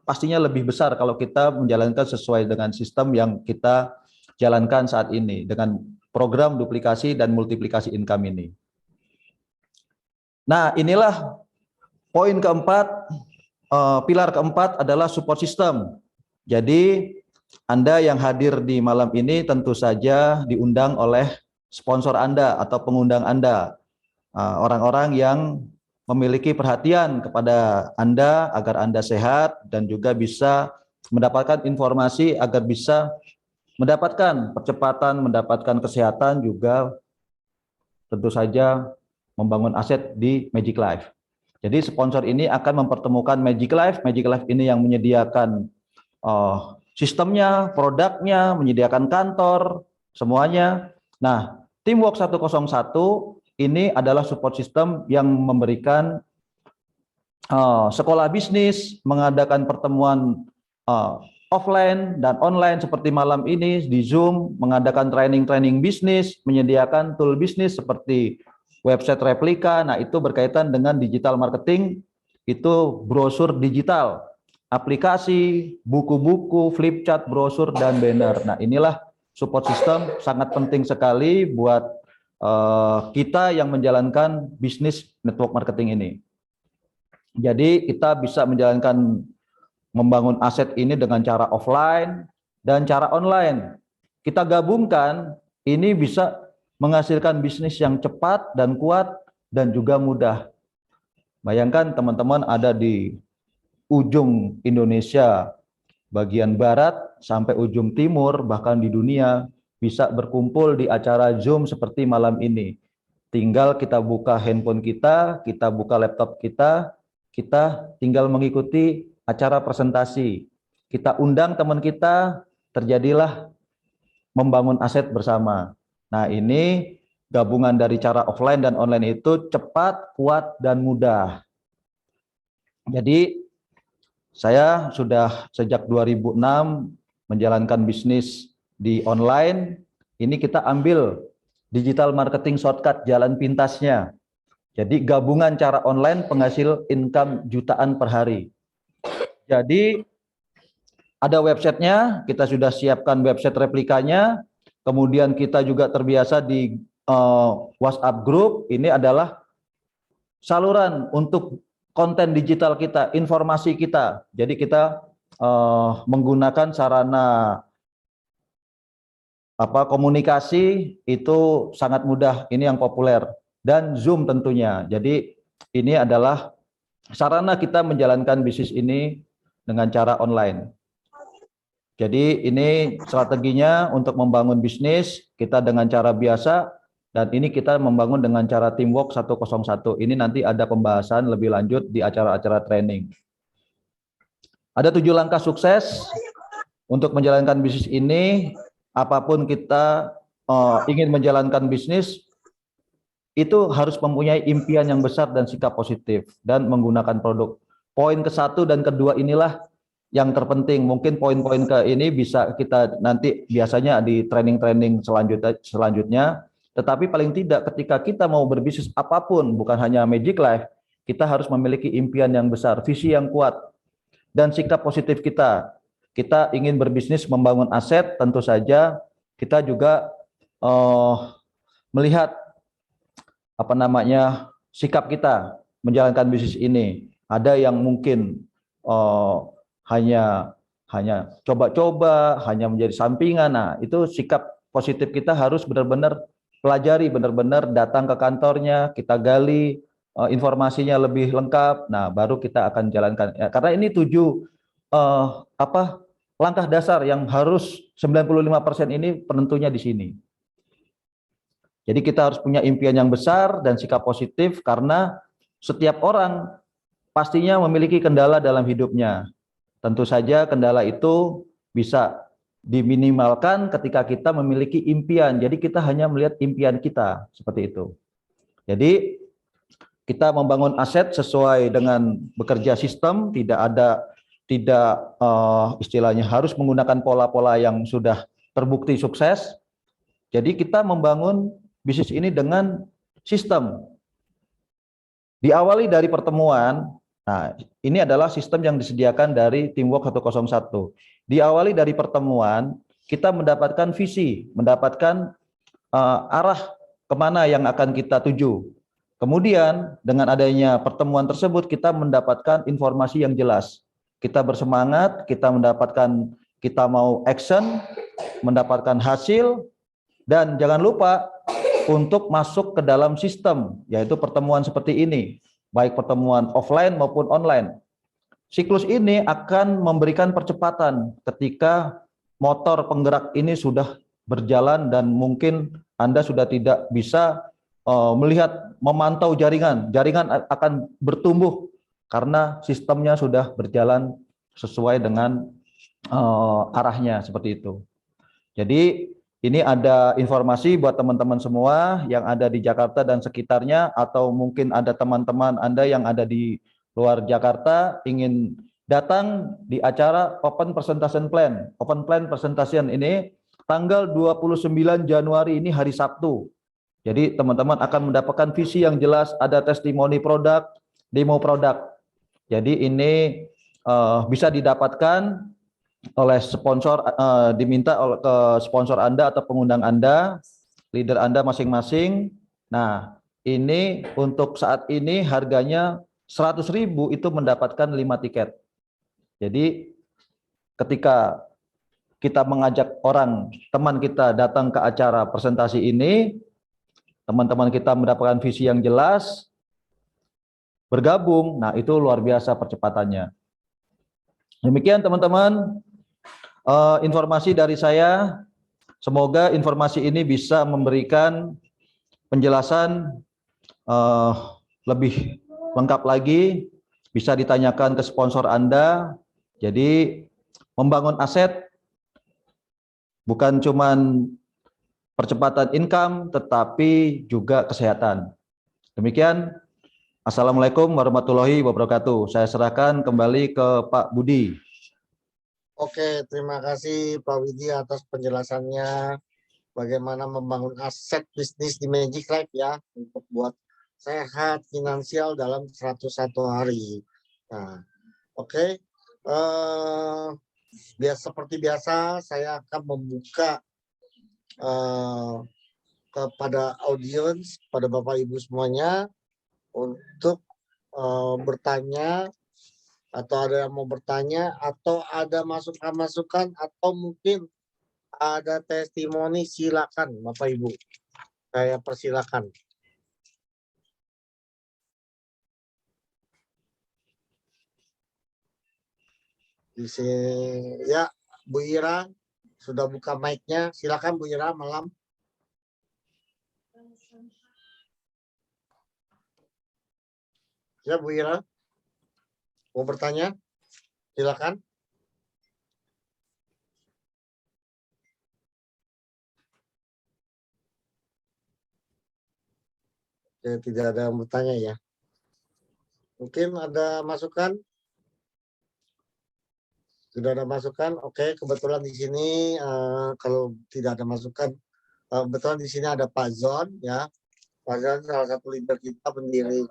[SPEAKER 3] pastinya lebih besar kalau kita menjalankan sesuai dengan sistem yang kita jalankan saat ini dengan program duplikasi dan multiplikasi income ini. Nah, inilah poin keempat, pilar keempat adalah support system. Jadi Anda yang hadir di malam ini tentu saja diundang oleh sponsor Anda atau pengundang Anda, orang-orang yang memiliki perhatian kepada Anda agar Anda sehat dan juga bisa mendapatkan informasi agar bisa mendapatkan percepatan, mendapatkan kesehatan juga tentu saja membangun aset di Magic Life. Jadi sponsor ini akan mempertemukan Magic Life. Magic Life ini yang menyediakan sistemnya, produknya, menyediakan kantor, semuanya. Nah, Teamwork 101 ini adalah support system yang memberikan sekolah bisnis, mengadakan pertemuan offline dan online seperti malam ini di Zoom, mengadakan training-training bisnis, menyediakan tool bisnis seperti website replika. Nah, itu berkaitan dengan digital marketing, itu brosur digital, aplikasi, buku-buku, flip chart, brosur, dan banner. Nah, inilah support system sangat penting sekali buat kita yang menjalankan bisnis network marketing ini. Jadi kita bisa menjalankan membangun aset ini dengan cara offline dan cara online. Kita gabungkan, ini bisa menghasilkan bisnis yang cepat dan kuat dan juga mudah. Bayangkan teman-teman ada di ujung Indonesia bagian barat sampai ujung timur, bahkan di dunia, bisa berkumpul di acara Zoom seperti malam ini. Tinggal kita buka handphone kita buka laptop kita tinggal mengikuti acara presentasi. Kita undang teman kita, terjadilah membangun aset bersama. Nah, ini gabungan dari cara offline dan online itu cepat, kuat, dan mudah. Jadi, saya sudah sejak 2006 menjalankan bisnis di online. Ini kita ambil digital marketing shortcut, jalan pintasnya. Jadi gabungan cara online penghasil income jutaan per hari. Jadi ada websitenya, kita sudah siapkan website replikanya. Kemudian kita juga terbiasa di WhatsApp group. Ini adalah saluran untuk konten digital kita, informasi kita. Jadi kita menggunakan sarana komunikasi itu sangat mudah. Ini yang populer. Dan Zoom tentunya. Jadi ini adalah sarana kita menjalankan bisnis ini dengan cara online. Jadi ini strateginya untuk membangun bisnis kita dengan cara biasa, dan ini kita membangun dengan cara Teamwork 101. Ini nanti ada pembahasan lebih lanjut di acara-acara training. Ada 7 langkah sukses untuk menjalankan bisnis ini. Apapun kita ingin menjalankan bisnis, itu harus mempunyai impian yang besar dan sikap positif dan menggunakan produk. Poin ke-1 dan ke-2 inilah yang terpenting. Mungkin poin-poin ke ini bisa kita nanti biasanya di training-training selanjutnya. Tetapi paling tidak ketika kita mau berbisnis apapun, bukan hanya Magic Life, kita harus memiliki impian yang besar, visi yang kuat, dan sikap positif kita. Kita ingin berbisnis membangun aset, tentu saja kita juga melihat sikap kita menjalankan bisnis ini. Ada yang mungkin hanya coba-coba, hanya menjadi sampingan. Nah, itu sikap positif kita harus benar-benar pelajari, benar-benar datang ke kantornya, kita gali informasinya lebih lengkap. Nah, baru kita akan jalankan. Ya, karena ini 7 langkah dasar yang harus 95% ini penentunya di sini. Jadi kita harus punya impian yang besar dan sikap positif, karena setiap orang pastinya memiliki kendala dalam hidupnya. Tentu saja kendala itu bisa diminimalkan ketika kita memiliki impian. Jadi kita hanya melihat impian kita, seperti itu. Jadi kita membangun aset sesuai dengan bekerja sistem, istilahnya harus menggunakan pola-pola yang sudah terbukti sukses. Jadi kita membangun bisnis ini dengan sistem. Diawali dari pertemuan. Nah, ini adalah sistem yang disediakan dari Teamwork 101. Diawali dari pertemuan, kita mendapatkan visi, mendapatkan arah kemana yang akan kita tuju. Kemudian dengan adanya pertemuan tersebut, kita mendapatkan informasi yang jelas. Kita bersemangat, kita mau action, mendapatkan hasil, dan jangan lupa untuk masuk ke dalam sistem, yaitu pertemuan seperti ini, baik pertemuan offline maupun online. Siklus ini akan memberikan percepatan ketika motor penggerak ini sudah berjalan dan mungkin Anda sudah tidak bisa melihat, memantau jaringan. Jaringan akan bertumbuh karena sistemnya sudah berjalan sesuai dengan arahnya seperti itu. Jadi ini ada informasi buat teman-teman semua yang ada di Jakarta dan sekitarnya, atau mungkin ada teman-teman Anda yang ada di luar Jakarta ingin datang di acara Open Presentation Plan. Open Plan Presentation ini tanggal 29 Januari ini hari Sabtu. Jadi teman-teman akan mendapatkan visi yang jelas, ada testimoni produk, demo produk. Jadi ini bisa didapatkan oleh sponsor, diminta oleh ke sponsor Anda atau pengundang Anda, leader Anda masing-masing. Nah, ini untuk saat ini harganya 100.000 itu mendapatkan 5 tiket. Jadi ketika kita mengajak orang, teman kita datang ke acara presentasi ini, teman-teman kita mendapatkan visi yang jelas, bergabung, nah itu luar biasa percepatannya. Demikian teman-teman, informasi dari saya. Semoga informasi ini bisa memberikan penjelasan lebih lengkap lagi, bisa ditanyakan ke sponsor Anda. Jadi membangun aset bukan cuman percepatan income, tetapi juga kesehatan. Demikian, Assalamualaikum warahmatullahi wabarakatuh. Saya serahkan kembali ke Pak Budi.
[SPEAKER 1] Oke, terima kasih Pak Widi atas penjelasannya bagaimana membangun aset bisnis di Magic Life ya untuk buat sehat finansial dalam 101 hari. Nah, oke. Seperti biasa saya akan membuka kepada audiens, pada Bapak Ibu semuanya untuk bertanya, atau ada yang mau bertanya, atau ada masukan-masukan, atau mungkin ada testimoni, silakan Bapak Ibu. Saya persilakan. Di sini ya, Bu Ira sudah buka mic-nya. Silakan Bu Ira, malam. Ya Bu Ira, mau bertanya? Silakan. Ya, tidak ada yang bertanya ya. Mungkin ada masukan? Sudah ada masukan? Oke, kebetulan di sini kalau tidak ada masukan, kebetulan di sini ada Pak Zon ya. Pak Zon salah satu leader kita, pendiri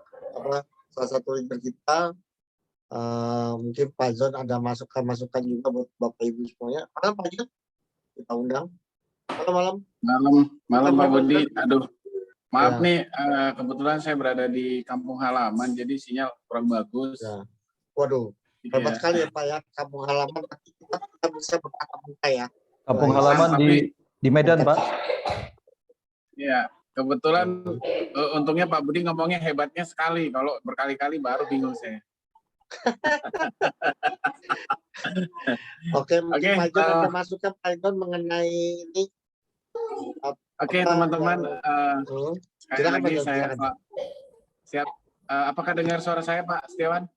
[SPEAKER 1] salah satu leader kita. Mungkin Pak Zon ada masukan juga buat Bapak Ibu semuanya. Malam Pak Zon, kita undang.
[SPEAKER 2] Malam Pak Budi. Aduh,
[SPEAKER 1] Ya.
[SPEAKER 2] maaf nih, kebetulan saya berada di kampung halaman, jadi sinyal kurang bagus.
[SPEAKER 1] Ya. Waduh, hebat sekali ya Pak ya, kampung halaman. Tapi kita bisa bertatap muka ya.
[SPEAKER 3] Kampung halaman di Medan, Pak.
[SPEAKER 2] Iya, kebetulan untungnya Pak Budi ngomongnya hebatnya sekali. Kalau berkali-kali baru bingung saya.
[SPEAKER 1] Oke, mungkin Pak Jon ada masukan Pak Jon mengenai ini.
[SPEAKER 2] Oke, teman-teman, sekali
[SPEAKER 1] silakan,
[SPEAKER 2] lagi
[SPEAKER 1] Pak,
[SPEAKER 2] saya
[SPEAKER 1] silakan.
[SPEAKER 2] siap. Apakah dengar suara saya Pak Setiawan?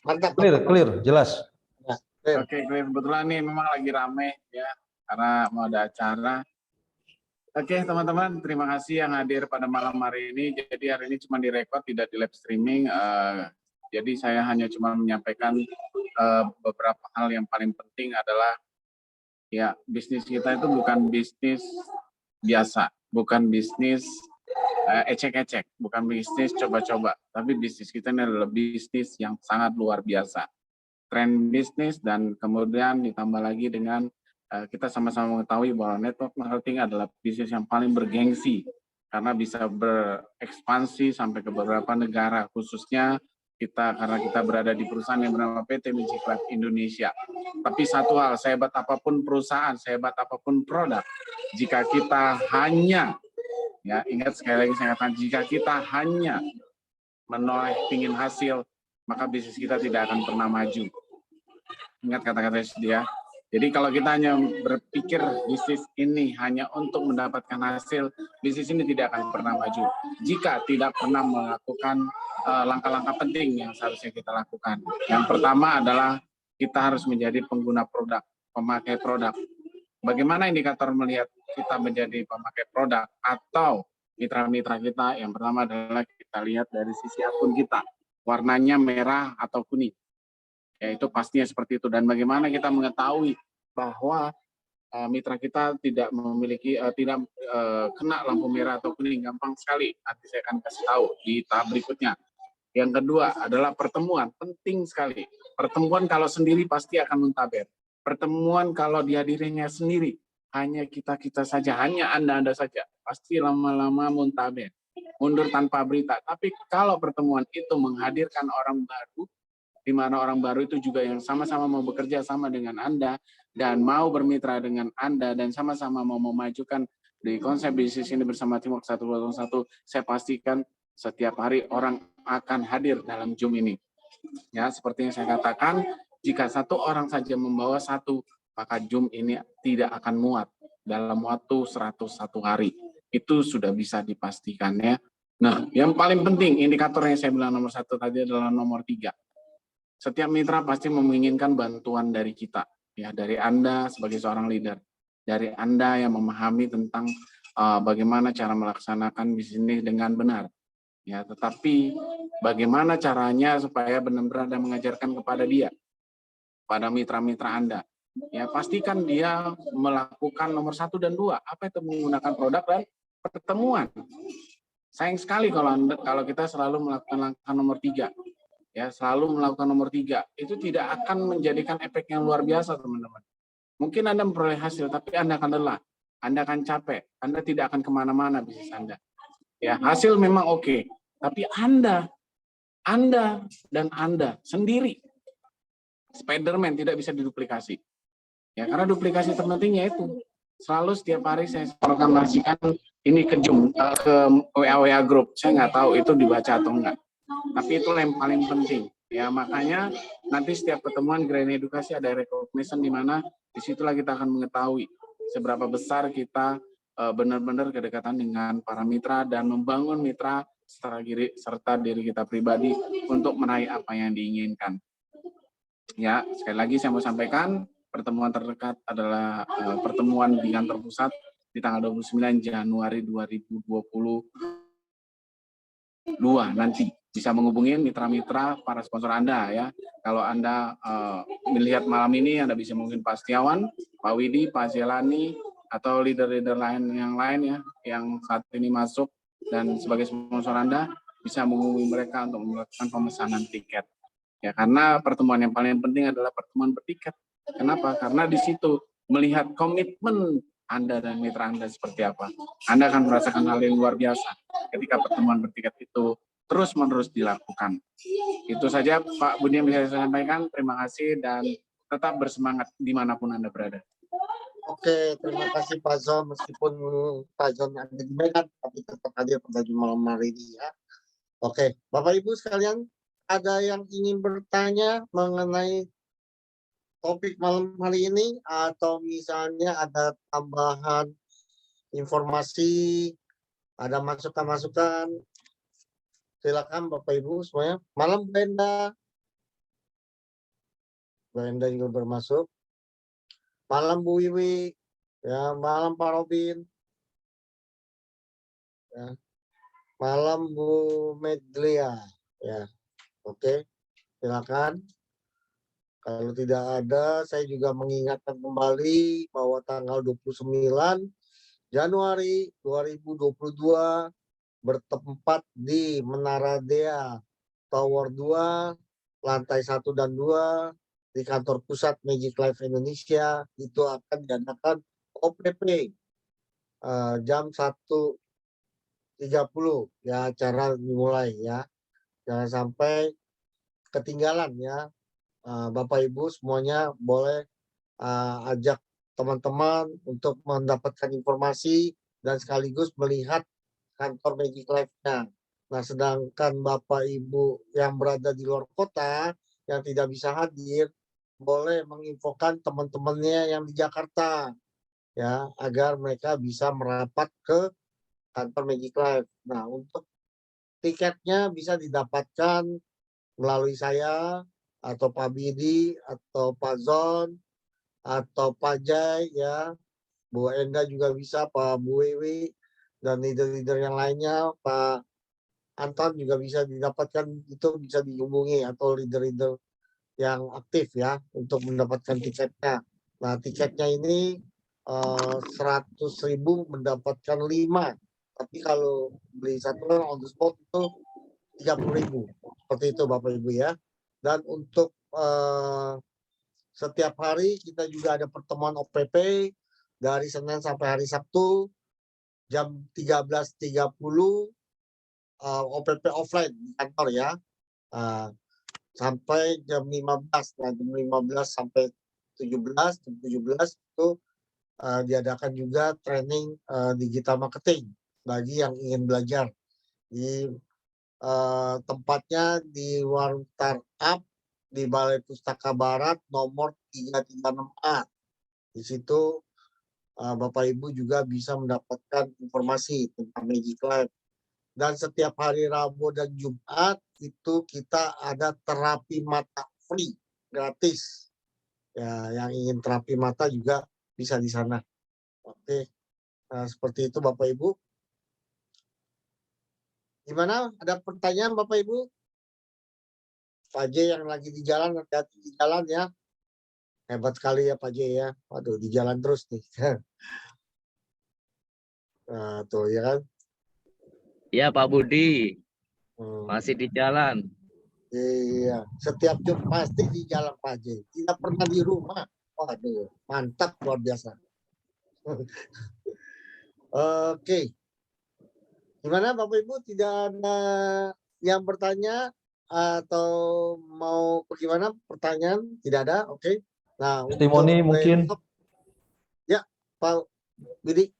[SPEAKER 1] Mantap.
[SPEAKER 3] Clear, jelas.
[SPEAKER 1] Ya,
[SPEAKER 2] Oke, kebetulan nih memang lagi rame ya, karena mau ada acara. Oke, teman-teman, terima kasih yang hadir pada malam hari ini. Jadi hari ini cuma direkod, tidak di live streaming. Jadi saya hanya cuma menyampaikan beberapa hal yang paling penting adalah ya, bisnis kita itu bukan bisnis biasa, bukan bisnis ecek-ecek, bukan bisnis coba-coba, tapi bisnis kita ini adalah bisnis yang sangat luar biasa. Tren bisnis, dan kemudian ditambah lagi dengan kita sama-sama mengetahui bahwa network marketing adalah bisnis yang paling bergengsi karena bisa berekspansi sampai ke beberapa negara, khususnya karena kita berada di perusahaan yang bernama PT Magic Life Indonesia. Tapi satu hal, sehebat apapun perusahaan, sehebat apapun produk, jika kita hanya, ya ingat sekali lagi saya katakan, jika kita hanya menoleh ingin hasil, maka bisnis kita tidak akan pernah maju. Ingat kata-kata dia. Jadi kalau kita hanya berpikir bisnis ini hanya untuk mendapatkan hasil, bisnis ini tidak akan pernah maju. Jika tidak pernah melakukan langkah-langkah penting yang seharusnya kita lakukan. Yang pertama adalah kita harus menjadi pengguna produk, pemakai produk. Bagaimana indikator melihat kita menjadi pemakai produk atau mitra-mitra kita? Yang pertama adalah kita lihat dari sisi akun kita, warnanya merah atau kuning. Ya, itu pastinya seperti itu. Dan bagaimana kita mengetahui bahwa mitra kita tidak memiliki tidak kena lampu merah atau kuning? Gampang sekali. Nanti saya akan kasih tahu di tahap berikutnya. Yang kedua adalah pertemuan, penting sekali. Pertemuan kalau sendiri pasti akan muntaber. Pertemuan kalau dihadirinya sendiri, hanya kita saja, hanya Anda saja, pasti lama-lama muntaber, mundur tanpa berita. Tapi kalau pertemuan itu menghadirkan orang baru, di mana orang baru itu juga yang sama-sama mau bekerja sama dengan Anda, dan mau bermitra dengan Anda, dan sama-sama mau memajukan di konsep bisnis ini bersama Teamwork 121, saya pastikan setiap hari orang akan hadir dalam Zoom ini. Ya, seperti yang saya katakan, jika satu orang saja membawa satu, maka Zoom ini tidak akan muat dalam waktu 101 hari. Itu sudah bisa dipastikan ya. Nah, yang paling penting indikator yang saya bilang nomor 1 tadi adalah nomor 3. Setiap mitra pasti menginginkan bantuan dari kita, ya, dari Anda sebagai seorang leader, dari Anda yang memahami tentang bagaimana cara melaksanakan bisnis dengan benar. Ya, tetapi bagaimana caranya supaya benar-benar Anda mengajarkan kepada dia, pada mitra-mitra Anda. Ya, pastikan dia melakukan nomor 1 dan 2. Apa itu? Menggunakan produk dan pertemuan. Sayang sekali kalau kita selalu melakukan langkah nomor 3. Ya, selalu melakukan nomor 3. Itu tidak akan menjadikan efek yang luar biasa, teman-teman. Mungkin Anda memperoleh hasil, tapi Anda akan lelah. Anda akan capek. Anda tidak akan kemana-mana bisnis Anda. Ya, hasil memang oke, tapi Anda dan Anda sendiri, Spiderman, tidak bisa diduplikasi. Ya, karena duplikasi terpentingnya itu selalu setiap hari saya proklamasikan ini ke Zoom, ke WA Group. Saya nggak tahu itu dibaca atau enggak, tapi itu yang paling penting. Ya, makanya nanti setiap pertemuan Grand Edukasi ada recognition di mana disitulah kita akan mengetahui seberapa besar kita benar-benar kedekatan dengan para mitra dan membangun mitra serta diri kita pribadi untuk meraih apa yang diinginkan. Ya, sekali lagi saya mau sampaikan pertemuan terdekat adalah pertemuan di kantor pusat di tanggal 29 Januari 2022 nanti. Bisa menghubungi mitra-mitra para sponsor Anda ya. Kalau Anda melihat malam ini, Anda bisa mungkin Pak Setiawan, Pak Widi, Pak Zelani, atau leader-leader lain ya, yang saat ini masuk dan sebagai sponsor Anda bisa menghubungi mereka untuk melakukan pemesanan tiket. Ya, karena pertemuan yang paling penting adalah pertemuan bertiket. Kenapa? Karena di situ melihat komitmen Anda dan mitra Anda seperti apa. Anda akan merasakan hal yang luar biasa ketika pertemuan bertiket itu terus-menerus dilakukan. Itu saja Pak Budi yang bisa saya sampaikan. Terima kasih dan tetap bersemangat dimanapun Anda berada.
[SPEAKER 1] Oke, terima kasih Pak Zon. Meskipun Pak Zon ada di Medan, tapi tetap hadir pada malam hari ini ya. Oke, Bapak Ibu sekalian, ada yang ingin bertanya mengenai topik malam hari ini atau misalnya ada tambahan informasi, ada masukan-masukan, silakan Bapak Ibu semuanya. Malam Brenda juga bermasuk. Malam Bu Wiwi, ya, malam Pak Robin, ya, malam Bu Medlia, ya, oke, silakan. Kalau tidak ada, saya juga mengingatkan kembali bahwa tanggal 29 Januari 2022 bertempat di Menara Dea Tower 2, lantai 1 dan 2 di kantor pusat Magic Life Indonesia. Itu akan diadakan OPP jam 1.30 ya, acara dimulai ya. Jangan sampai ketinggalan ya. Bapak Ibu semuanya boleh ajak teman-teman untuk mendapatkan informasi dan sekaligus melihat kantor Magic Life-nya. Nah, sedangkan Bapak Ibu yang berada di luar kota yang tidak bisa hadir, boleh menginfokan teman-temannya yang di Jakarta, ya, agar mereka bisa merapat ke kantor Magic Life. Nah, untuk tiketnya bisa didapatkan melalui saya atau Pak Bidi atau Pak Zon atau Pak Jai, ya, Bu Enda juga bisa, Pak Bu Wiwi, dan leader-leader yang lainnya, Pak Anton juga bisa didapatkan, itu bisa dihubungi, atau leader-leader yang aktif ya untuk mendapatkan tiketnya. Nah, tiketnya ini 100.000 mendapatkan 5, tapi kalau beli satu on the spot itu 30.000. Seperti itu Bapak Ibu ya. Dan untuk setiap hari kita juga ada pertemuan OPP dari Senin sampai hari Sabtu jam 13.30, OPP offline di kantor ya. Sampai jam 15. Nah, jam 15 sampai 17, jam 17 itu diadakan juga training digital marketing bagi yang ingin belajar di tempatnya di Warung Startup di Balai Pustaka Barat nomor 336A. Di situ Bapak Ibu juga bisa mendapatkan informasi tentang Magic Life. Dan setiap hari Rabu dan Jumat itu kita ada terapi mata free, gratis. Ya, yang ingin terapi mata juga bisa di sana. Oke, seperti itu Bapak Ibu. Gimana? Ada pertanyaan Bapak Ibu? Pak J yang lagi di jalan, hati-hati di jalan ya. Hebat sekali ya Pak J ya. Waduh, di jalan terus nih. Nah, tuh ya kan.
[SPEAKER 4] Iya Pak Budi,
[SPEAKER 1] Hmm,
[SPEAKER 4] masih di jalan.
[SPEAKER 1] iya, setiap jam pasti di jalan Pak J. Tidak pernah di rumah. Waduh, mantap luar biasa. Oke. Gimana Bapak Ibu, tidak ada yang bertanya atau mau bagaimana pertanyaan? Tidak ada, oke. Nah,
[SPEAKER 3] Testimoni
[SPEAKER 1] untuk
[SPEAKER 3] mungkin.
[SPEAKER 1] besok, ya Pak Bidi.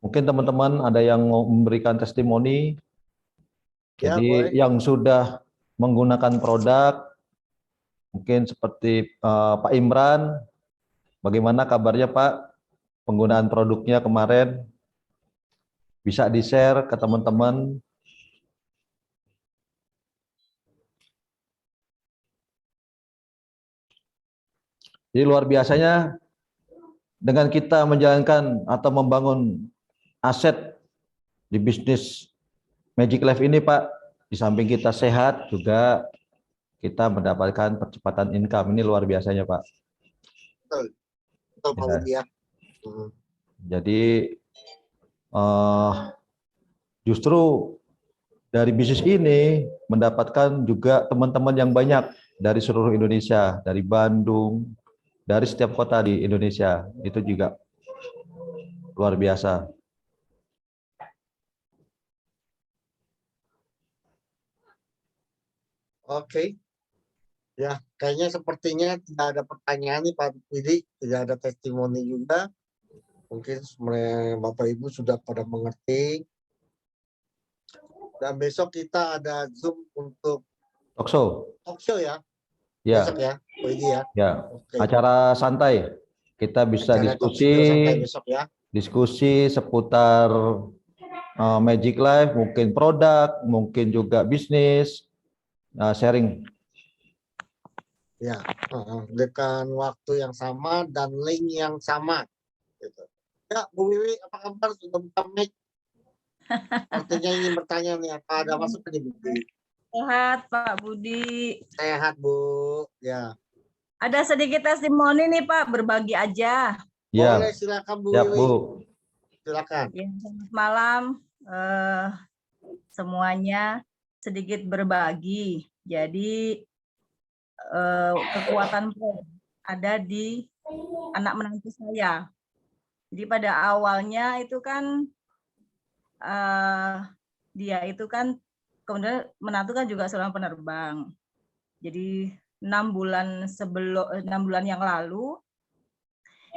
[SPEAKER 3] Mungkin teman-teman ada yang mau memberikan testimoni.
[SPEAKER 1] Ya,
[SPEAKER 3] Jadi
[SPEAKER 1] boleh.
[SPEAKER 3] yang sudah menggunakan produk, mungkin seperti Pak Imran, bagaimana kabarnya Pak? Penggunaan produknya kemarin bisa di-share ke teman-teman. Jadi luar biasanya dengan kita menjalankan atau membangun aset di bisnis Magic Life ini Pak, di samping kita sehat juga kita mendapatkan percepatan income. Ini luar biasanya Pak.
[SPEAKER 1] Betul, betul Pak
[SPEAKER 3] Ya,
[SPEAKER 1] Budi ya.
[SPEAKER 3] jadi justru dari bisnis ini mendapatkan juga teman-teman yang banyak dari seluruh Indonesia, dari Bandung, dari setiap kota di Indonesia. Itu juga luar biasa.
[SPEAKER 1] Oke. Ya, kayaknya sepertinya tidak ada pertanyaan nih Pak Budi, tidak ada testimoni juga. Mungkin sebenarnya Bapak Ibu sudah pada mengerti. Dan besok kita ada Zoom untuk
[SPEAKER 3] Talkshow.
[SPEAKER 1] talk show ya.
[SPEAKER 3] Ya,
[SPEAKER 1] Besok ya, Pak Budi ya.
[SPEAKER 3] ya.
[SPEAKER 1] Oke.
[SPEAKER 3] Acara santai. Kita bisa
[SPEAKER 1] Acara talk show santai besok ya.
[SPEAKER 3] diskusi seputar Magic Life, mungkin produk, mungkin juga bisnis, sharing.
[SPEAKER 1] Ya, dengan waktu yang sama dan link yang sama. Gitu. Ya, Bu Wiwi, apa kabar? Sudah buka mic? Sepertinya ingin bertanya nih, apa ada masuk nih Bu Wiwi?
[SPEAKER 5] Sehat Pak Budi.
[SPEAKER 1] Sehat Bu, ya.
[SPEAKER 5] Ada sedikit testimoni nih Pak, berbagi aja.
[SPEAKER 3] Ya,
[SPEAKER 1] Boleh silakan Bu
[SPEAKER 3] siap
[SPEAKER 1] Wiwi.
[SPEAKER 3] Bu.
[SPEAKER 1] Silakan.
[SPEAKER 5] Ya, selamat malam semuanya, sedikit berbagi. Jadi kekuatan ada di anak menantu saya. Jadi pada awalnya itu kan dia itu kan kemudian menantu kan juga seorang penerbang. Jadi 6 bulan yang lalu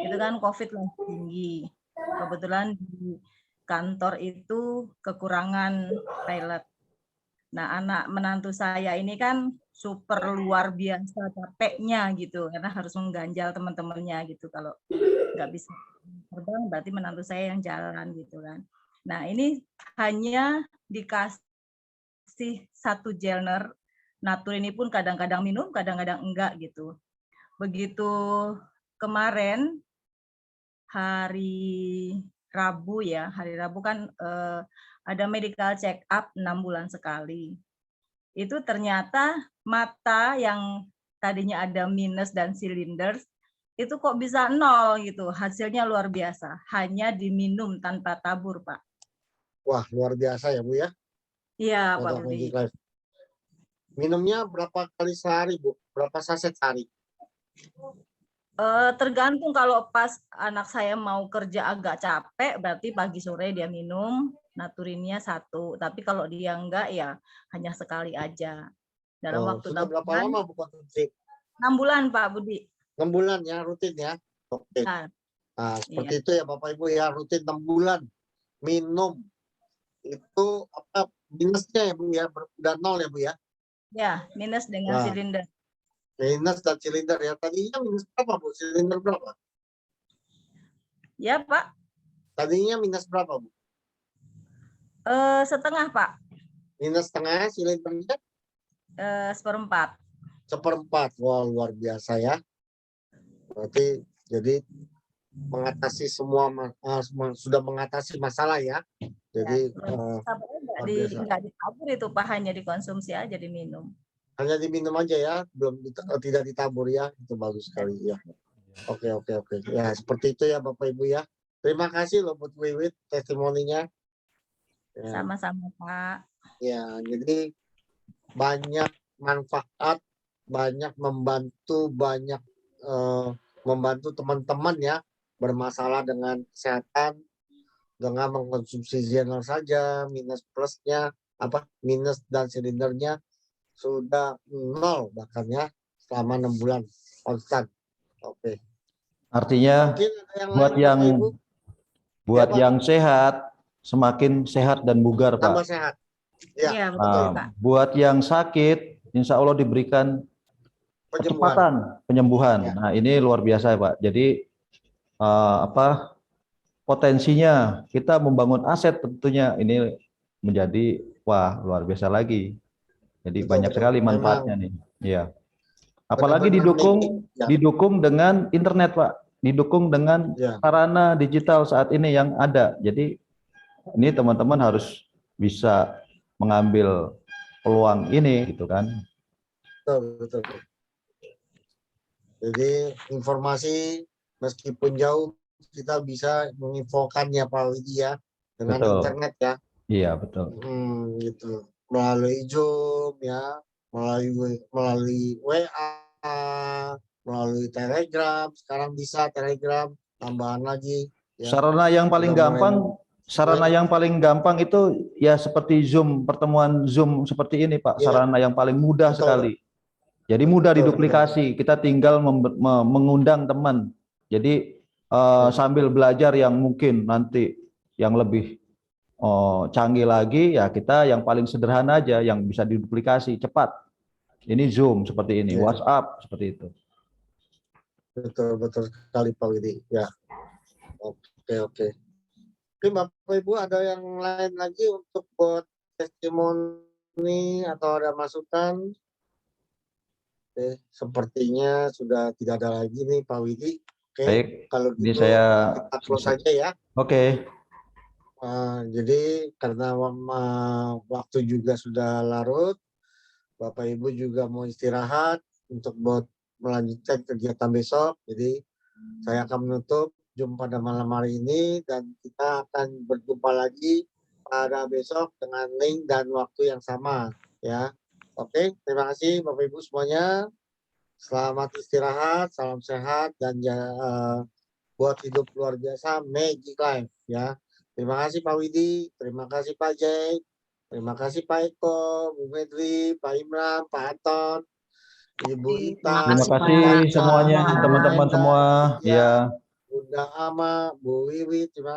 [SPEAKER 5] itu kan COVID lagi tinggi. Kebetulan di kantor itu kekurangan pilot. Nah, anak menantu saya ini kan super luar biasa capeknya gitu, karena harus mengganjal teman-temannya gitu. Kalau nggak bisa terbang, berarti menantu saya yang jalan gitu kan. Nah, ini hanya dikasih 1 gelner. Natur ini pun kadang-kadang minum, kadang-kadang enggak gitu. Begitu kemarin hari Rabu ya, hari Rabu kan ada medical check up 6 bulan sekali. Itu ternyata mata yang tadinya ada minus dan silinder itu kok bisa 0 gitu. Hasilnya luar biasa. Hanya diminum tanpa tabur, Pak.
[SPEAKER 1] Wah, luar biasa ya Bu ya.
[SPEAKER 5] Iya, Pak
[SPEAKER 1] Produk
[SPEAKER 5] Budi.
[SPEAKER 1] Magic Life. Minumnya berapa kali sehari Bu? Berapa saset sehari?
[SPEAKER 5] Tergantung, kalau pas anak saya mau kerja agak capek, berarti pagi sore dia minum, naturinnya 1. Tapi kalau dia enggak ya hanya sekali aja. Dalam waktu
[SPEAKER 1] Sudah
[SPEAKER 5] 6
[SPEAKER 1] berapa
[SPEAKER 5] bulan,
[SPEAKER 1] lama Bu konsumsi?
[SPEAKER 5] 6 bulan Pak Budi.
[SPEAKER 1] 6 bulan ya, rutin ya? Oke.
[SPEAKER 5] Nah,
[SPEAKER 1] Nah,
[SPEAKER 5] iya.
[SPEAKER 1] seperti itu ya Bapak Ibu ya, rutin 6 bulan minum. Itu apa minusnya ya Bu ya? Udah 0 ya Bu ya?
[SPEAKER 5] Ya, minus dengan
[SPEAKER 1] Nah,
[SPEAKER 5] silinder.
[SPEAKER 1] minus dan silinder ya. Tadinya minus berapa Bu? Silinder berapa?
[SPEAKER 5] Ya, Pak.
[SPEAKER 1] Tadinya minus berapa Bu?
[SPEAKER 5] Setengah, Pak.
[SPEAKER 1] Minus setengah, silindernya
[SPEAKER 5] 1/4.
[SPEAKER 1] 1/4. Wah, luar biasa ya. Berarti jadi mengatasi sudah mengatasi masalah ya. Jadi
[SPEAKER 5] Nggak ditabur itu Pak, hanya dikonsumsi aja, diminum.
[SPEAKER 1] hanya diminum aja ya, tidak ditabur ya. Itu bagus sekali ya. Oke. Ya, seperti itu ya Bapak Ibu ya. Terima kasih loh buat Wiwit testimoninya. Ya,
[SPEAKER 5] Sama-sama Pak.
[SPEAKER 1] ya, jadi banyak manfaat, banyak membantu teman-teman ya bermasalah dengan kesehatan dengan mengkonsumsi Zener saja. Minus dan silindernya sudah 0 bahkan ya selama 6 bulan konstan. Oke.
[SPEAKER 3] Artinya
[SPEAKER 1] Mungkin ada yang
[SPEAKER 3] buat
[SPEAKER 1] lain,
[SPEAKER 3] yang
[SPEAKER 1] Bapak Ibu?
[SPEAKER 3] buat
[SPEAKER 1] Ya, Pak.
[SPEAKER 3] yang sehat semakin sehat dan bugar,
[SPEAKER 1] Tambah
[SPEAKER 3] Pak.
[SPEAKER 1] sehat. Ya,
[SPEAKER 5] Iya, betul Pak.
[SPEAKER 3] Nah, buat yang sakit, insya Allah diberikan
[SPEAKER 1] penyembuhan.
[SPEAKER 3] penyembuhan.
[SPEAKER 1] Ya.
[SPEAKER 3] Nah, ini luar biasa, Pak. Jadi potensinya kita membangun aset tentunya ini menjadi wah luar biasa lagi. Jadi banyak sekali manfaatnya nih. Iya. Apalagi
[SPEAKER 1] Benar-benar
[SPEAKER 3] didukung dengan internet, Pak. Didukung dengan
[SPEAKER 1] ya.
[SPEAKER 3] sarana digital saat ini yang ada. Jadi ini teman-teman harus bisa mengambil peluang ini gitu kan.
[SPEAKER 1] Betul. Jadi informasi meskipun jauh kita bisa menginfokannya Pak Widi ya dengan
[SPEAKER 3] Betul.
[SPEAKER 1] internet ya.
[SPEAKER 3] Iya, betul.
[SPEAKER 1] Gitu. Melalui Zoom ya, melalui WA, melalui Telegram. Sekarang bisa Telegram tambahan lagi ya.
[SPEAKER 3] Sarana yang paling
[SPEAKER 1] Sudah
[SPEAKER 3] gampang itu ya seperti Zoom, pertemuan Zoom seperti ini, Pak.
[SPEAKER 1] Ya.
[SPEAKER 3] Sarana yang paling mudah
[SPEAKER 1] Betul.
[SPEAKER 3] sekali. Jadi mudah
[SPEAKER 1] Betul.
[SPEAKER 3] diduplikasi. Kita tinggal mengundang teman. Jadi sambil belajar yang mungkin nanti yang lebih canggih lagi ya kita yang paling sederhana aja yang bisa diduplikasi cepat. Ini Zoom seperti ini,
[SPEAKER 1] Ya.
[SPEAKER 3] WhatsApp seperti itu.
[SPEAKER 1] Betul sekali Pak Widi ya. Oke. Mungkin Bapak Ibu ada yang lain lagi untuk buat testimoni atau ada masukan? Oke, sepertinya sudah tidak ada lagi nih Pak Widi. Oke,
[SPEAKER 3] Baik,
[SPEAKER 1] kalau
[SPEAKER 3] ini
[SPEAKER 1] gitu
[SPEAKER 3] saya
[SPEAKER 1] kita close saja ya.
[SPEAKER 3] Oke.
[SPEAKER 1] Jadi karena waktu juga sudah larut, Bapak Ibu juga mau istirahat untuk buat melanjutkan kegiatan besok. Jadi saya akan menutup Zoom pada malam hari ini dan kita akan berjumpa lagi pada besok dengan link dan waktu yang sama ya. Oke, terima kasih Bapak Ibu semuanya. Selamat istirahat, salam sehat dan buat hidup luar biasa Magic Life ya. Terima kasih Pak Widi, terima kasih Pak Jay, terima kasih Pak Eko, Bu Medri, Pak Imran, Pak Anton, Ibu Ita,
[SPEAKER 3] Terima kasih semuanya teman-teman semua. Ya.
[SPEAKER 1] Bunda Ama, Bu Wiwi, terima